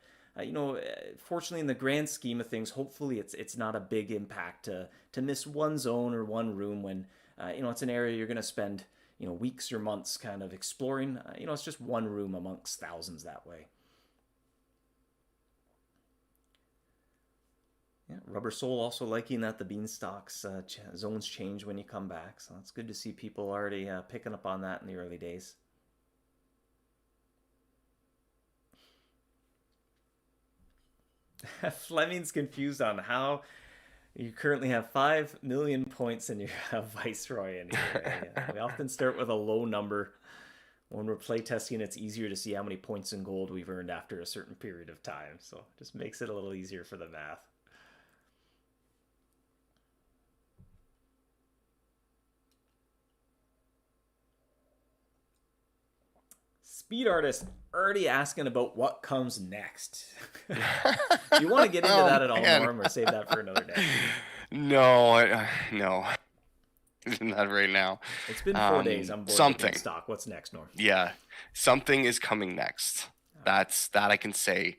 fortunately, in the grand scheme of things, hopefully it's not a big impact to miss one zone or one room when it's an area you're going to spend weeks or months kind of exploring. It's just one room amongst thousands that way. Yeah, Rubber Soul also liking that the Beanstalk's zones change when you come back, so it's good to see people already picking up on that in the early days. Fleming's confused on how you currently have 5 million points in your Viceroy in here. Yeah, we often start with a low number. When we're playtesting, it's easier to see how many points in gold we've earned after a certain period of time, so it just makes it a little easier for the math. Speed Artist already asking about what comes next. Do you want to get into that at all, man. Norm, or save that for another day? No, not right now. It's been 4 days. I'm bored of Something. stock. What's next, Norm? Yeah, something is coming next. That I can say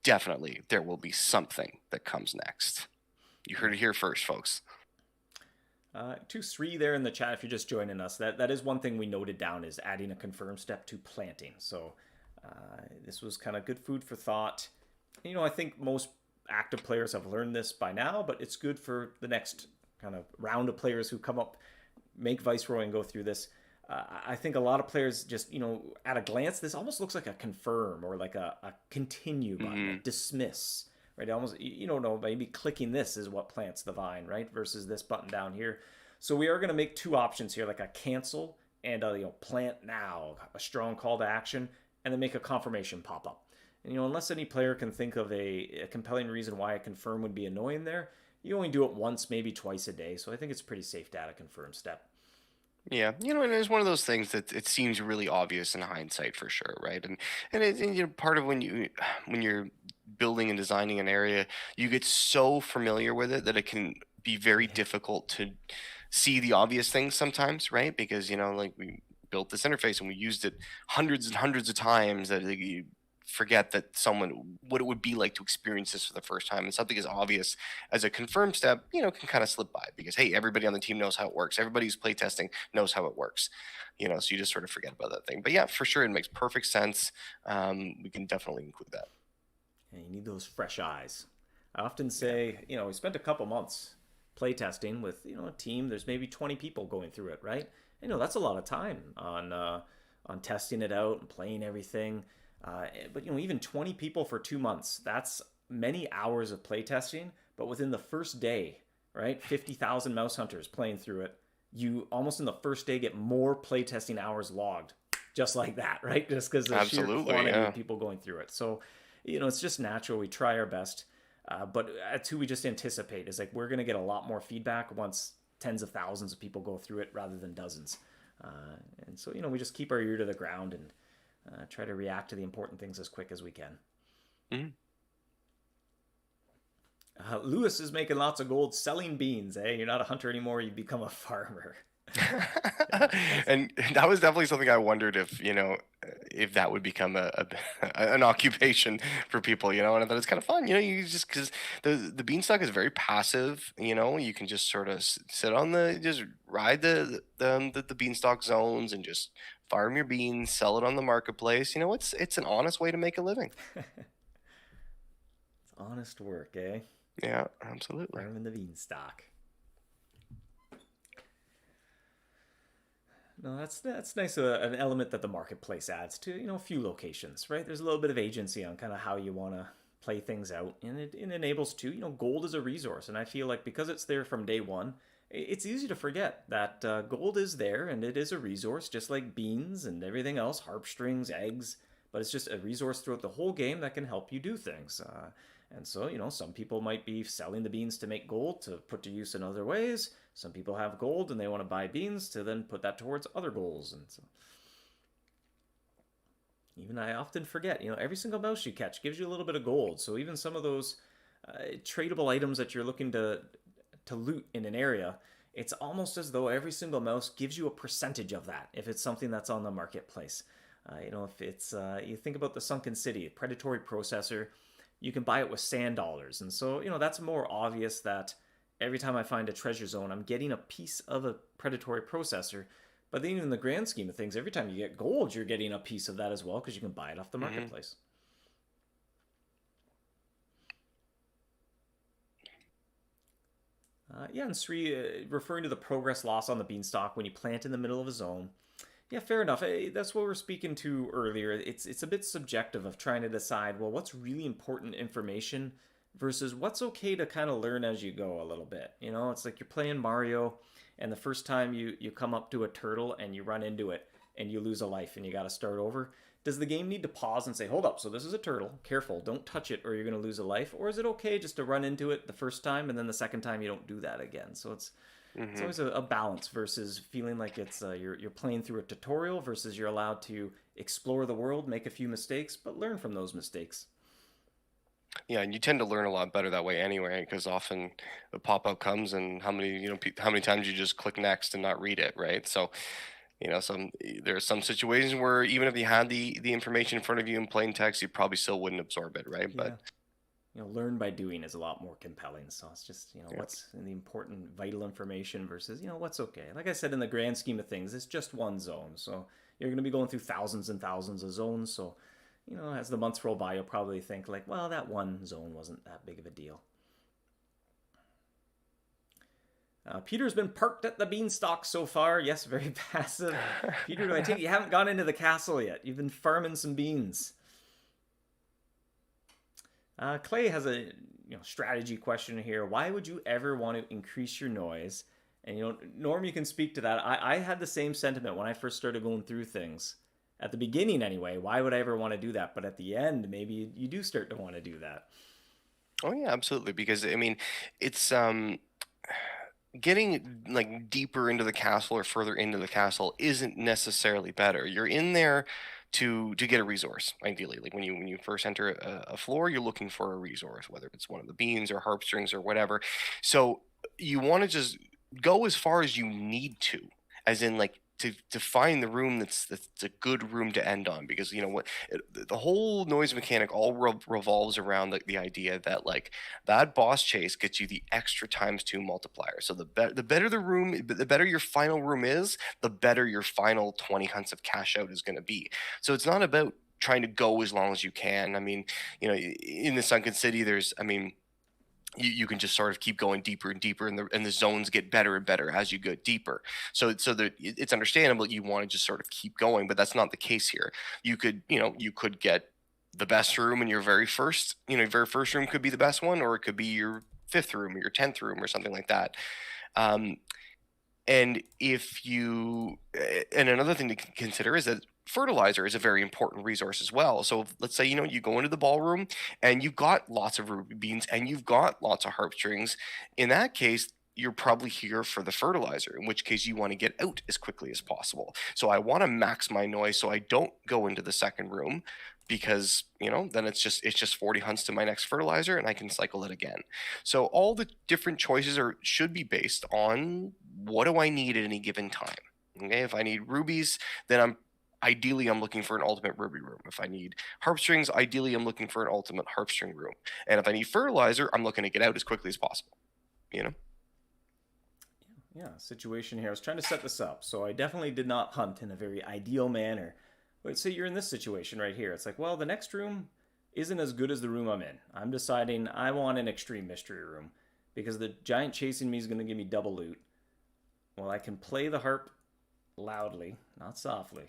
definitely. There will be something that comes next. You heard it here first, folks. 2-3 there in the chat if you're just joining us. That is one thing we noted down, is adding a confirmed step to planting. So this was kind of good food for thought. I think most active players have learned this by now, but it's good for the next kind of round of players who come up, make Viceroy and go through this. I think a lot of players just, at a glance, this almost looks like a confirm or like a continue button, a dismiss, right? Almost, no, maybe clicking this is what plants the vine, right? Versus this button down here. So we are going to make two options here, like a cancel and a plant now, a strong call to action, and then make a confirmation pop up. And unless any player can think of a compelling reason why a confirm would be annoying there, you only do it once, maybe twice a day. So I think it's pretty safe to add a confirm step. Yeah, and it's one of those things that it seems really obvious in hindsight for sure, right? And part of when you're building and designing an area, you get so familiar with it that it can be very difficult to see the obvious things sometimes, right? Because like we built this interface and we used it hundreds and hundreds of times that you forget that what it would be like to experience this for the first time, and something as obvious as a confirm step can kind of slip by because, hey, everybody on the team knows how it works, everybody who's playtesting knows how it works, so you just sort of forget about that thing. But yeah, for sure, it makes perfect sense. We can definitely include that. And you need those fresh eyes. I often say, we spent a couple months playtesting with a team. There's maybe 20 people going through it, right? That's a lot of time on testing it out and playing everything. But even 20 people for 2 months, that's many hours of playtesting. But within the first day, right, 50,000 mouse hunters playing through it, you almost in the first day get more playtesting hours logged, just like that, right? Just because of the sheer quantity of people going through it. So, it's just natural. We try our best. But that's who we just anticipate, is like we're going to get a lot more feedback once tens of thousands of people go through it rather than dozens. And so, we just keep our ear to the ground and try to react to the important things as quick as we can. Mm-hmm. Lewis is making lots of gold selling beans. You're not a hunter anymore. You become a farmer. And that was definitely something I wondered if that would become an occupation for people, and I thought it's kind of fun, you just, because the beanstalk is very passive, you can just sort of sit on just ride the beanstalk zones and just farm your beans, sell it on the marketplace. It's an honest way to make a living. It's honest work, eh? Yeah, absolutely. Farming the beanstalk. No, that's nice. An element that the marketplace adds to a few locations, right? There's a little bit of agency on kind of how you want to play things out, and it enables too. Gold is a resource, and I feel like because it's there from day one, it's easy to forget that gold is there and it is a resource, just like beans and everything else, harp strings, eggs. But it's just a resource throughout the whole game that can help you do things. And so, some people might be selling the beans to make gold to put to use in other ways. Some people have gold and they want to buy beans to then put that towards other goals. And so, even I often forget, every single mouse you catch gives you a little bit of gold. So even some of those tradable items that you're looking to loot in an area, it's almost as though every single mouse gives you a percentage of that if it's something that's on the marketplace. If it's, you think about the Sunken City, predatory processor, you can buy it with sand dollars. And so, that's more obvious that every time I find a treasure zone, I'm getting a piece of a predatory processor. But then, in the grand scheme of things, every time you get gold, you're getting a piece of that as well because you can buy it off the marketplace. Yeah, and Sri, referring to the progress loss on the beanstalk when you plant in the middle of a zone. Yeah, fair enough. That's what we are speaking to earlier. It's a bit subjective of trying to decide, well, what's really important information versus what's okay to kind of learn as you go a little bit. It's like you're playing Mario, and the first time you come up to a turtle and you run into it and you lose a life and you got to start over. Does the game need to pause and say, hold up, so this is a turtle, careful, don't touch it or you're going to lose a life? Or is it okay just to run into it the first time and then the second time you don't do that again? So it's always a balance versus feeling like it's you're playing through a tutorial versus you're allowed to explore the world, make a few mistakes, but learn from those mistakes. Yeah, and you tend to learn a lot better that way anyway, because often the pop-up comes and how many times you just click next and not read it, right? So, there's some situations where even if you had the information in front of you in plain text, you probably still wouldn't absorb it, right? Yeah. But Learn by doing is a lot more compelling. So it's just, yeah. what's the important vital information versus, what's okay. Like I said, in the grand scheme of things, it's just one zone. So you're going to be going through thousands and thousands of zones. So, as the months roll by, you'll probably think like, well, that one zone wasn't that big of a deal. Peter's been parked at the beanstalk so far. Yes, very passive. Peter, do I take it you haven't gone into the castle yet? You've been farming some beans. Clay has a strategy question here. Why would you ever want to increase your noise? And Norm, you can speak to that. I had the same sentiment when I first started going through things. At the beginning, anyway, why would I ever want to do that? But at the end, maybe you do start to want to do that. Oh yeah, absolutely. Because I mean, it's getting like deeper into the castle or further into the castle isn't necessarily better. You're in there to get a resource, ideally. Like when you first enter a floor, you're looking for a resource, whether it's one of the beans or harp strings or whatever. So you want to just go as far as you need to, as in like to find the room that's a good room to end on, because the whole noise mechanic all revolves around the idea that like that boss chase gets you the extra times two multiplier. So the better the room, the better your final room is, the better your final 20 hunts of cash out is going to be. So it's not about trying to go as long as you can. I mean, in the Sunken City, you can just sort of keep going deeper and deeper, and the zones get better and better as you go deeper. So that it's understandable you want to just sort of keep going, but that's not the case here. You could get the best room in your very first room could be the best one, or it could be your fifth room or your 10th room or something like that. And another thing to consider is that fertilizer is a very important resource as well. So let's say, you go into the ballroom and you've got lots of ruby beans and you've got lots of harp strings. In that case, you're probably here for the fertilizer, in which case you want to get out as quickly as possible. So I want to max my noise so I don't go into the second room, because then it's just 40 hunts to my next fertilizer and I can cycle it again. So all the different choices should be based on what do I need at any given time. Okay, if I need rubies, then I'm looking for an ultimate ruby room. If I need harp strings, ideally I'm looking for an ultimate harp string room. And if I need fertilizer, I'm looking to get out as quickly as possible. Yeah, situation here. I was trying to set this up, so I definitely did not hunt in a very ideal manner. But say you're in this situation right here. It's like, well, the next room isn't as good as the room I'm in. I'm deciding I want an extreme mystery room because the giant chasing me is going to give me double loot. Well, I can play the harp loudly, not softly.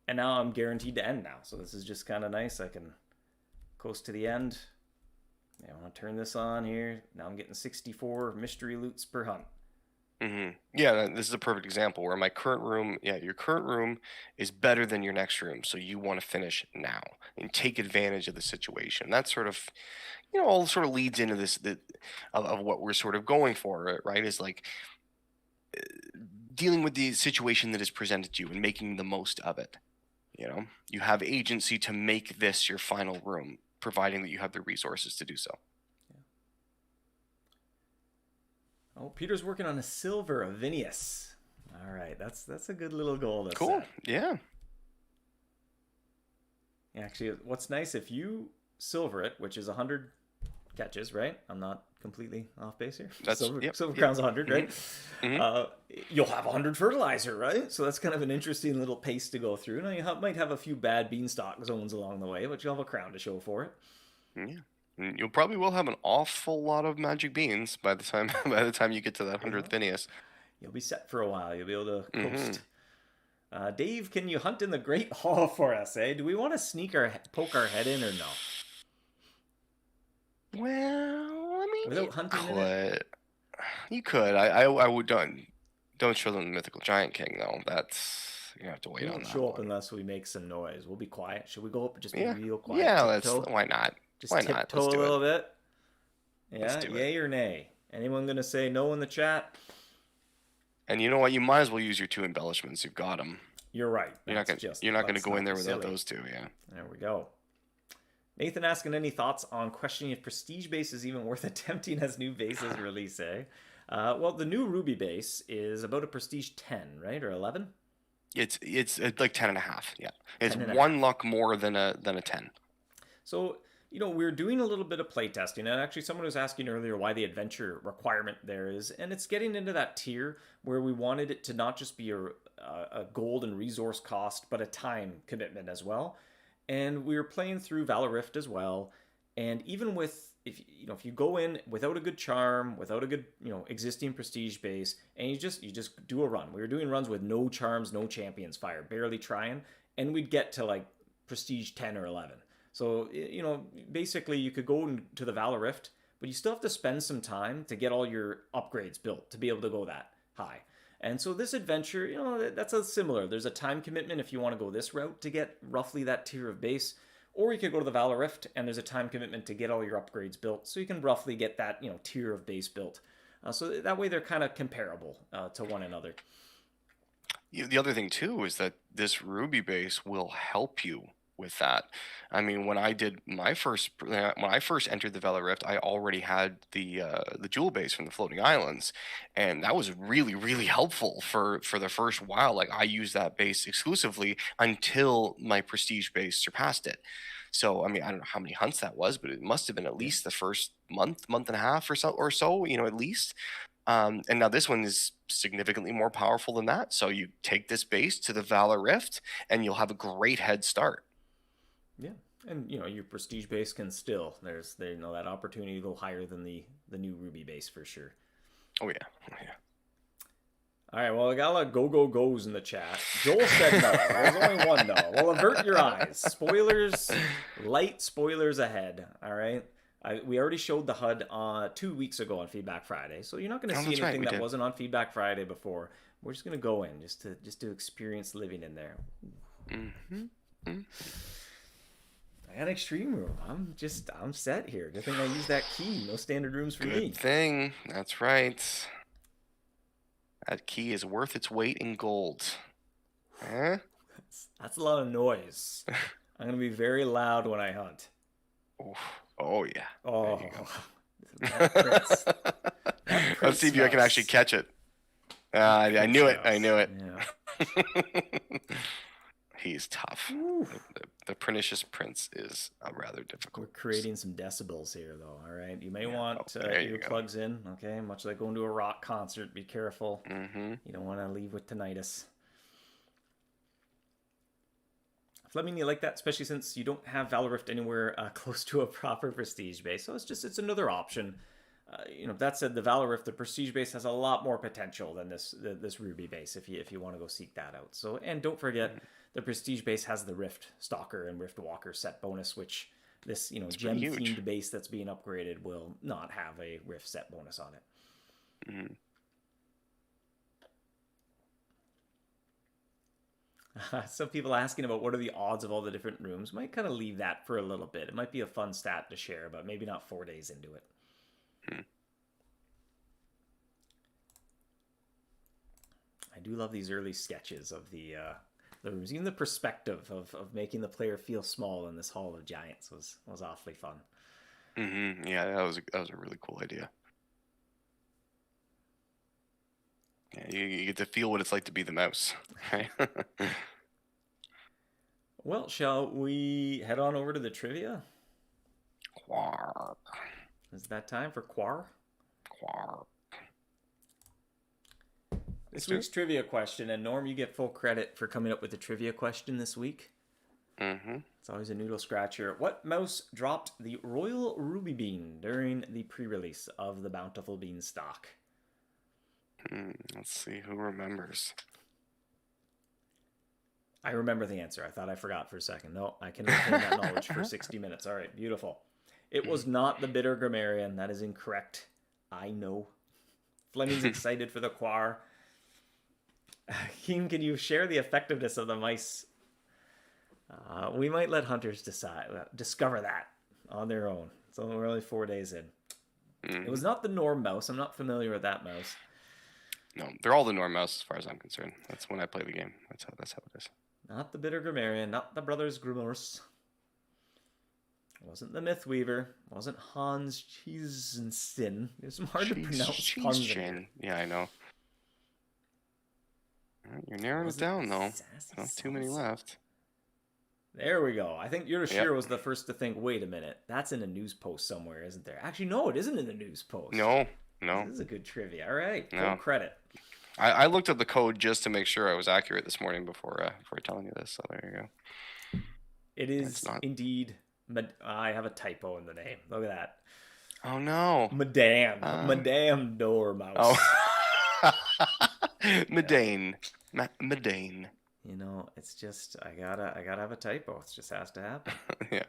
And now I'm guaranteed to end now. So this is just kind of nice. I can close to the end. I want to turn this on here. Now I'm getting 64 mystery loots per hunt. Yeah, this is a perfect example where my current room, your current room is better than your next room, so you want to finish now and take advantage of the situation. That sort of, all sort of leads into this of what we're sort of going for, right? Is like dealing with the situation that is presented to you and making the most of it. You have agency to make this your final room, providing that you have the resources to do so. Oh, Peter's working on a silver of Vinius. All right, that's a good little goal. Cool. Set. Yeah. Actually, what's nice if you silver it, which is 100 catches, right? I'm not completely off base here. That's silver crown's 100, right? You'll have 100 fertilizer, right? So that's kind of an interesting little pace to go through. Now you might have a few bad beanstalk zones along the way, but you'll have a crown to show for it. Yeah. You probably will have an awful lot of magic beans by the time you get to that 100th Vinius. You'll be set for a while. You'll be able to coast. Dave, can you hunt in the Great Hall for us, eh? Do we want to poke our head in or no? Well, I mean, without hunting in it? You could. I would don't show them the Mythical Giant King though. That's you have to wait on that. Show up unless we make some noise. We'll be quiet. Should we go up and just be real quiet? Yeah, why not? Just tiptoe a little bit. Yeah, yay or nay? Anyone gonna say no in the chat? And you know what? You might as well use your 2 embellishments. You've got them. You're right. You're not gonna go in there without those 2. Yeah. There we go. Nathan asking any thoughts on questioning if Prestige base is even worth attempting as new bases release, eh? Well, the new Ruby base is about a Prestige 10, right? Or 11? It's like 10.5. Yeah. It's 1 luck more than a 10. So, we're doing a little bit of playtesting, and actually someone was asking earlier why the adventure requirement there is, and it's getting into that tier where we wanted it to not just be a gold and resource cost, but a time commitment as well. And we were playing through Valor Rift as well, and even with if you go in without a good charm, without a good existing prestige base, and you just do a run. We were doing runs with no charms, no champions fire, barely trying, and we'd get to like prestige 10 or 11. So, basically you could go into the Valor Rift, but you still have to spend some time to get all your upgrades built to be able to go that high. And so this adventure, that's a similar. There's a time commitment if you want to go this route to get roughly that tier of base, or you could go to the Valor Rift and there's a time commitment to get all your upgrades built, so you can roughly get that tier of base built. So that way they're kind of comparable to one another. The other thing too is that this Ruby base will help you with that. I mean, when I first entered the Valor Rift, I already had the jewel base from the floating islands, and that was really, really helpful for the first while. Like I used that base exclusively until my prestige base surpassed it. So I mean, I don't know how many hunts that was, but it must have been at least the first month and a half or so, at least. And now this one is significantly more powerful than that. So you take this base to the Valor Rift, and you'll have a great head start. Yeah, and your prestige base can still there's that opportunity to go higher than the new Ruby base for sure. Oh yeah. All right, well, I got a lot of goes in the chat. Joel said no. There's only one no. Well, avert your eyes. Spoilers, light spoilers ahead. All right. We already showed the HUD 2 weeks ago on Feedback Friday, so you're not going to see anything that wasn't on Feedback Friday before. We're just going to go in just to experience living in there. I got an extreme room. I'm set here. Good thing I used that key. No standard rooms for me. Good thing. That's right. That key is worth its weight in gold. Huh? That's a lot of noise. I'm going to be very loud when I hunt. Oh yeah. Oh. There you go. Let's see if I can actually catch it. I knew it. Yeah. He's tough. The Pernicious Prince is rather difficult. We're creating some decibels here, though. All right, you may want earplugs in. Okay, much like going to a rock concert. Be careful. You don't want to leave with tinnitus. Fleming, you like that, especially since you don't have Valor Rift anywhere close to a proper prestige base. So it's another option. That said, the Valor Rift, the prestige base has a lot more potential than this Ruby base if you want to go seek that out. So, and don't forget, the prestige base has the Rift Stalker and Rift Walker set bonus, which This, It's pretty gem huge. themed base that's being upgraded will not have a rift set bonus on it. Mm-hmm. Some people asking about what are the odds of all the different rooms. Might kind of leave that for a little bit. It might be a fun stat to share, but maybe not 4 days into it. I do love these early sketches of the rooms. Even the perspective of making the player feel small in this Hall of Giants was awfully fun. Mm-hmm. Yeah, that was a really cool idea. Yeah, you get to feel what it's like to be the mouse, right? Well, shall we head on over to the trivia? Quar, Is that time for Quar? quar. This Let's do week's trivia question, and Norm, you get full credit for coming up with the trivia question this week. it. Mm-hmm. It's always a noodle scratcher. What mouse dropped the Royal Ruby Bean during the pre-release of the Bountiful Beanstalk? Let's see who remembers. I remember the answer. I thought I forgot for a second. No, I can retain that knowledge for 60 minutes. All right, beautiful. It was not the Bitter Grammarian. That is incorrect. I know. Fleming's excited for the Quar. Keem, can you share the effectiveness of the mice? We might let hunters discover that on their own. So we're only 4 days in. It was not the Norm mouse. I'm not familiar with that mouse. No, they're all the Norm mouse as far as I'm concerned. That's when I play the game. That's how it is. Not the Bitter Grammarian. Not the Brothers Grimmers. Wasn't the Mythweaver. Wasn't Hans Chiesensin. There's some hard to pronounce puns in here. Yeah, I know. You're narrowing it down though. Not too many left. There we go. I think Yurashiro was the first to think, wait a minute, that's in a news post somewhere, isn't there? Actually, no, it isn't in the news post. No. This is a good trivia. All right. No. Full credit. I looked up the code just to make sure I was accurate this morning before telling you this. So there you go. It is indeed. I have a typo in the name. Look at that. Oh no. Madame Dormouse. Oh. Medane. Medane. It's just I gotta have a typo. It just has to happen. Yeah.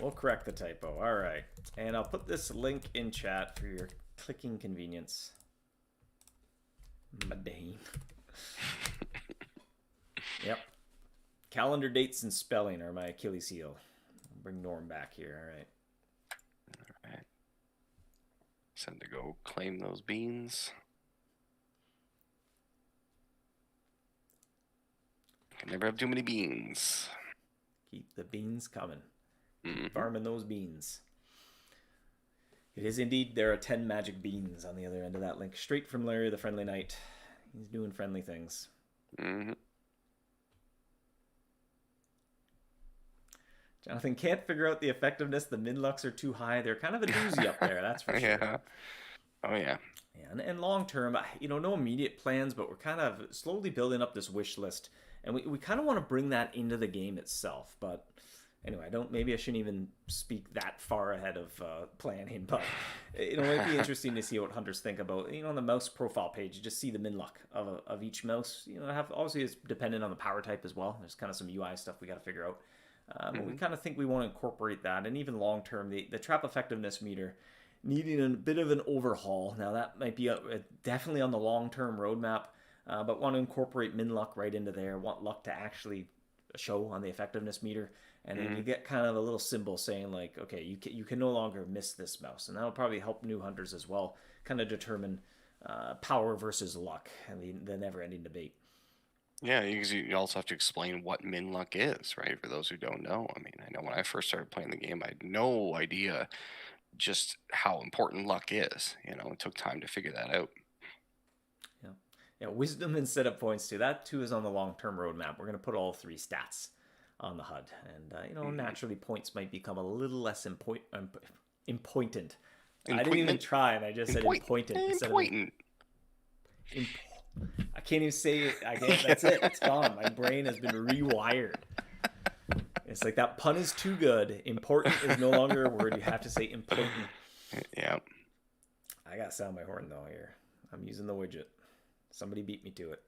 We'll correct the typo. All right. And I'll put this link in chat for your clicking convenience. Madane. Yep. Calendar dates and spelling are my Achilles heel. I'll bring Norm back here. All right. All right. Send to go claim those beans. Can never have too many beans. Keep the beans coming. Mm-hmm. Farming those beans. It is indeed, there are 10 magic beans on the other end of that link. Straight from Larry the Friendly Knight. He's doing friendly things. Mm-hmm. Jonathan can't figure out the effectiveness. The min-lucks are too high. They're kind of a doozy up there, that's for sure. Yeah. Oh, yeah. And long term, no immediate plans, but we're kind of slowly building up this wish list. And we kind of want to bring that into the game itself. But anyway, maybe I shouldn't even speak that far ahead of planning. But it might be interesting to see what hunters think about. On the mouse profile page, you just see the min-luck of each mouse. Obviously it's dependent on the power type as well. There's kind of some UI stuff we got to figure out. We kind of think we want to incorporate that, and even long term, the trap effectiveness meter needing a bit of an overhaul. Now that might be definitely on the long term roadmap, but want to incorporate min luck right into there. Want luck to actually show on the effectiveness meter, and then you get kind of a little symbol saying like, okay, you can no longer miss this mouse, and that'll probably help new hunters as well, kind of determine power versus luck, and the never ending debate. Yeah, because you also have to explain what min luck is, right? For those who don't know. I mean, I know when I first started playing the game, I had no idea just how important luck is. It took time to figure that out. Yeah, wisdom and setup points too. That too is on the long-term roadmap. We're going to put all 3 stats on the HUD, and naturally points might become a little less important. I didn't even try, and I just said important instead of I can't even say it. That's it. It's gone. My brain has been rewired. It's like that pun is too good. Important is no longer a word. You have to say important. Yeah. I got to sound my horn though here. I'm using the widget. Somebody beat me to it.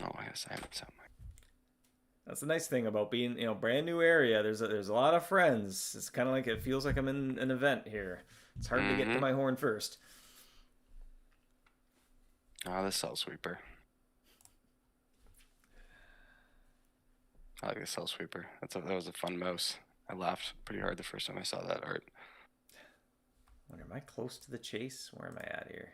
Oh, yes, I haven't sound my. That's the nice thing about being, brand new area. There's a lot of friends. It's kind of like it feels like I'm in an event here. It's hard to get to Mm-hmm. my horn first. Ah, the cell sweeper. I like the cell sweeper. That was a fun mouse. I laughed pretty hard the first time I saw that art. Wonder, am I close to the chase? Where am I at here?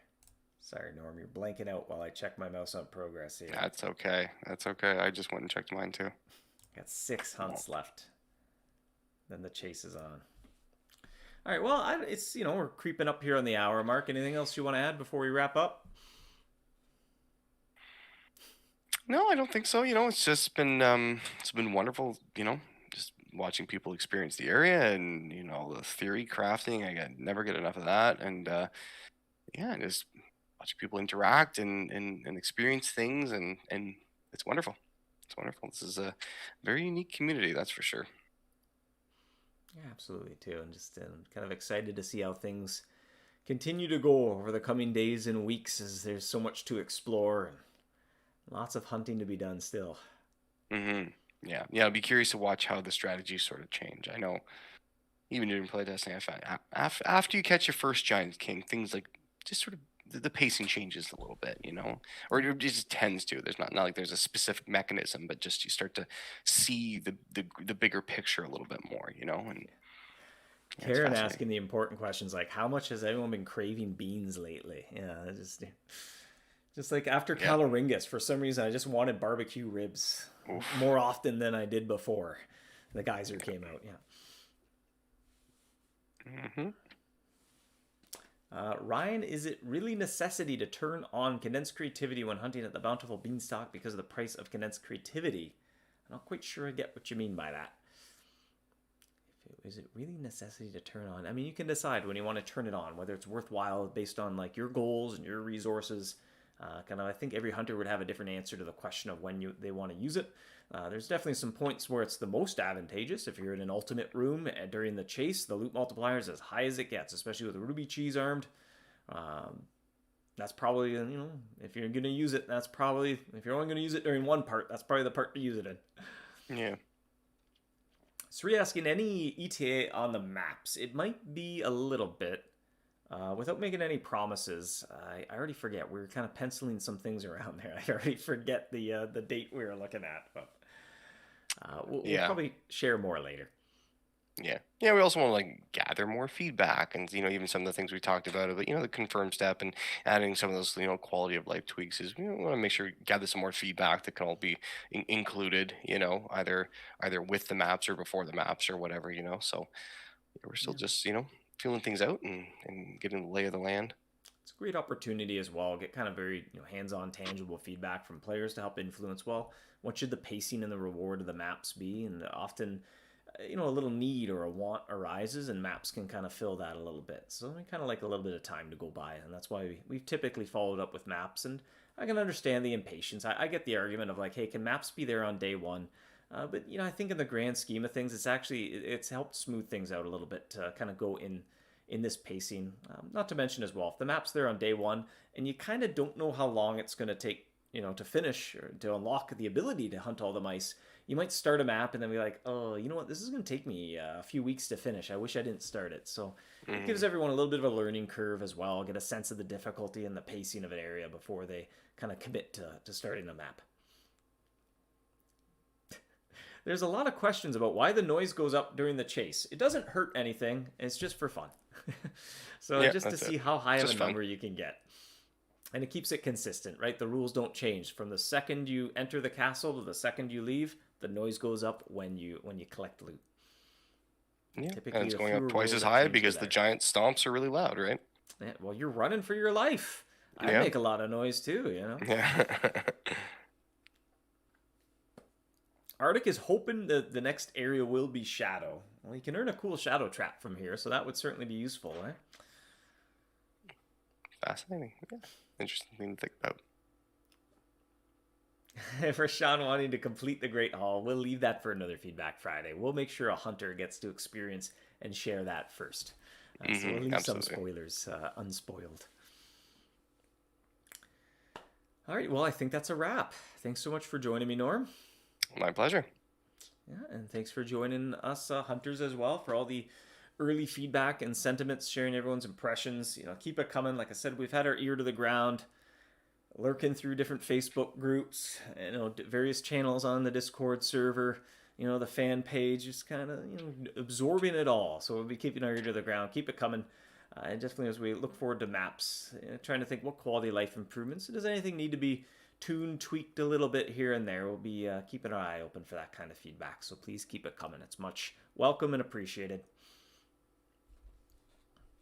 Sorry, Norm, you're blanking out while I check my mouse on progress here. That's okay. That's okay. I just went and checked mine too. Got 6 Oh. hunts left. Then the chase is on. All right, well, it's we're creeping up here on the hour mark. Anything else you want to add before we wrap up? No, I don't think so. It's been wonderful, just watching people experience the area and, the theory crafting. Never get enough of that. And yeah, just watching people interact and experience things and it's wonderful. It's wonderful. This is a very unique community, that's for sure. Yeah, absolutely too. And just kind of excited to see how things continue to go over the coming days and weeks, as there's so much to explore and lots of hunting to be done still. Yeah. Yeah, I'd be curious to watch how the strategies sort of change. I know even during playtesting, I found after you catch your first giant king, things like just sort of the pacing changes a little bit, or it just tends to. There's not like there's a specific mechanism, but just you start to see the bigger picture a little bit more, and yeah, it's Karen fascinating. asking the important questions like, how much has everyone been craving beans lately? Yeah, just like after Yeah. Caloringus, for some reason, I just wanted barbecue ribs Oof. more often than I did before the geyser came out. Yeah. Hmm. Ryan, is it really necessity to turn on condensed creativity when hunting at the Bountiful Beanstalk because of the price of condensed creativity? I'm not quite sure I get what you mean by that. Is it really necessity to turn on? I mean, you can decide when you want to turn it on, whether it's worthwhile based on like your goals and your resources. I think every hunter would have a different answer to the question of when they want to use it. There's definitely some points where it's the most advantageous. If you're in an ultimate room during the chase, the loot multiplier is as high as it gets, especially with Ruby Cheese armed. Um, that's probably, if you're going to use it, if you're only going to use it during one part, that's probably the part to use it in. Yeah. So we're asking any ETA on the maps. It might be a little bit. Without making any promises, I already forget. We were kind of penciling some things around there. I already forget the date we were looking at, but we'll Yeah. probably share more later. Yeah. Yeah, we also want to like gather more feedback and even some of the things we talked about, but the confirm step and adding some of those quality of life tweaks is we want to make sure we gather some more feedback that can all be included, either with the maps or before the maps or whatever, so yeah, we're still Yeah. just, feeling things out and getting the lay of the land. It's a great opportunity as well. Get kind of very hands-on, tangible feedback from players to help influence. Well, what should the pacing and the reward of the maps be? And often, a little need or a want arises, and maps can kind of fill that a little bit. So we kind of like a little bit of time to go by, and that's why we've typically followed up with maps. And I can understand the impatience. I get the argument of like, hey, can maps be there on day one? But I think in the grand scheme of things, it's helped smooth things out a little bit to kind of go in this pacing. Not to mention as well, if the map's there on day one and you kind of don't know how long it's going to take, to finish or to unlock the ability to hunt all the mice, you might start a map and then be like, oh, you know what, this is going to take me a few weeks to finish. I wish I didn't start it. So it Hmm. gives everyone a little bit of a learning curve as well, get a sense of the difficulty and the pacing of an area before they kind of commit to starting a map. There's a lot of questions about why the noise goes up during the chase. It doesn't hurt anything, it's just for fun. So Yeah, just to that's it. see how high It's of a just fun. number you can get. And it keeps it consistent, right? The rules don't change. From the second you enter the castle to the second you leave, the noise goes up when you collect loot. Yeah, and Typically, it's the going up fewer twice rules as that high change, the because the better. giant stomps are really loud, right? Yeah, well, you're running for your life. I'd Yeah. make a lot of noise too. Yeah. Arctic is hoping that the next area will be Shadow. Well, you can earn a cool Shadow trap from here, so that would certainly be useful, eh? Fascinating. Yeah. Interesting thing to think about. For Sean wanting to complete the Great Hall, we'll leave that for another Feedback Friday. We'll make sure a hunter gets to experience and share that first. So we'll leave some Absolutely. spoilers unspoiled. All right, well, I think that's a wrap. Thanks so much for joining me, Norm. My pleasure. Yeah, and thanks for joining us, hunters, as well, for all the early feedback and sentiments, sharing everyone's impressions. Keep it coming. Like I said, we've had our ear to the ground, lurking through different Facebook groups, various channels on the Discord server, the fan page, just kind of, absorbing it all. So we'll be keeping our ear to the ground. Keep it coming. And definitely as we look forward to maps, trying to think what quality of life improvements. Does anything need to be tuned, tweaked a little bit here and there? We'll be keeping our eye open for that kind of feedback. So please keep it coming. It's much welcome and appreciated.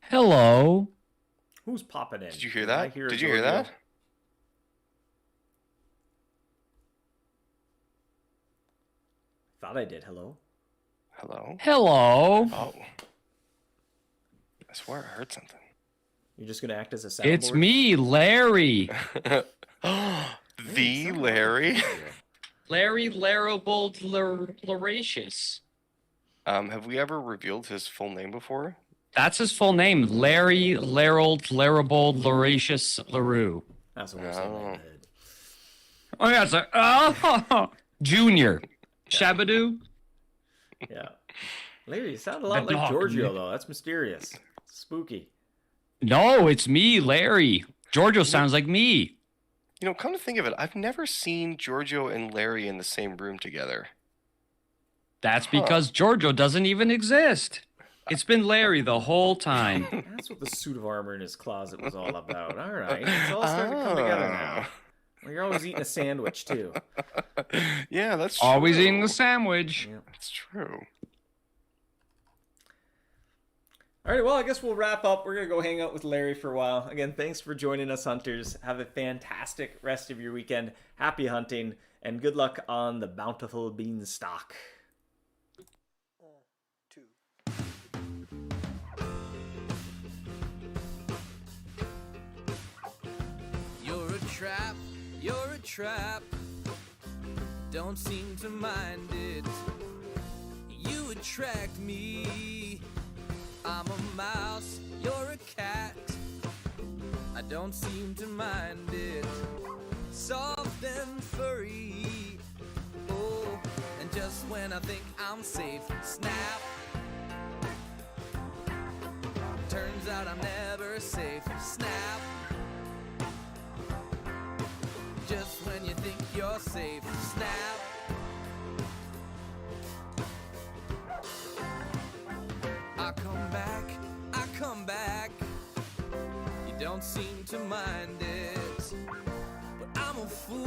Hello. Who's popping in? Did you hear that? Did you hear that? Thought I did. Hello. Hello. Hello. Oh. I swear I heard something. You're just gonna act as a soundboard? It's me, Larry. The Larry. Larry Larabold Laracious. Have we ever revealed his full name before? That's his full name. Larry Larold Larabold Laracious LaRue. That's what we're saying in my head. Oh yeah, it's like Junior. Shabadoo. Yeah. Larry, you sound a lot like Giorgio, though. That's mysterious. Spooky. No, it's me, Larry. Giorgio sounds like me. Come to think of it, I've never seen Giorgio and Larry in the same room together. That's because Giorgio doesn't even exist. It's been Larry the whole time. That's what the suit of armor in his closet was all about. All right. It's all starting to come together now. Well, you're always eating a sandwich, too. Yeah, that's true. Always eating the sandwich. Yeah. That's true. All right, well, I guess we'll wrap up. We're going to go hang out with Larry for a while. Again, thanks for joining us, hunters. Have a fantastic rest of your weekend. Happy hunting, and good luck on the Bountiful Beanstalk. 2. You're a trap. Don't seem to mind it. You attract me. I'm a mouse, you're a cat. I don't seem to mind it. Soft and furry. Oh, and just when I think I'm safe, snap. Turns out I'm never safe, snap. Just when you think you're safe, snap. I come back. You don't seem to mind it, but I'm a fool.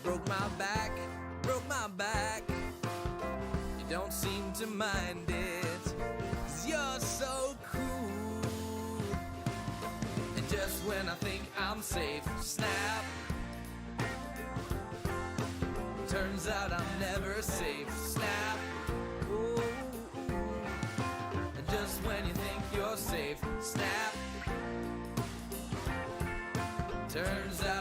Broke my back. You don't seem to mind it, 'cause you're so cool. And just when I think I'm safe, snap. Turns out I'm never safe, snap. Ooh. And just when you think you're safe, snap. Turns out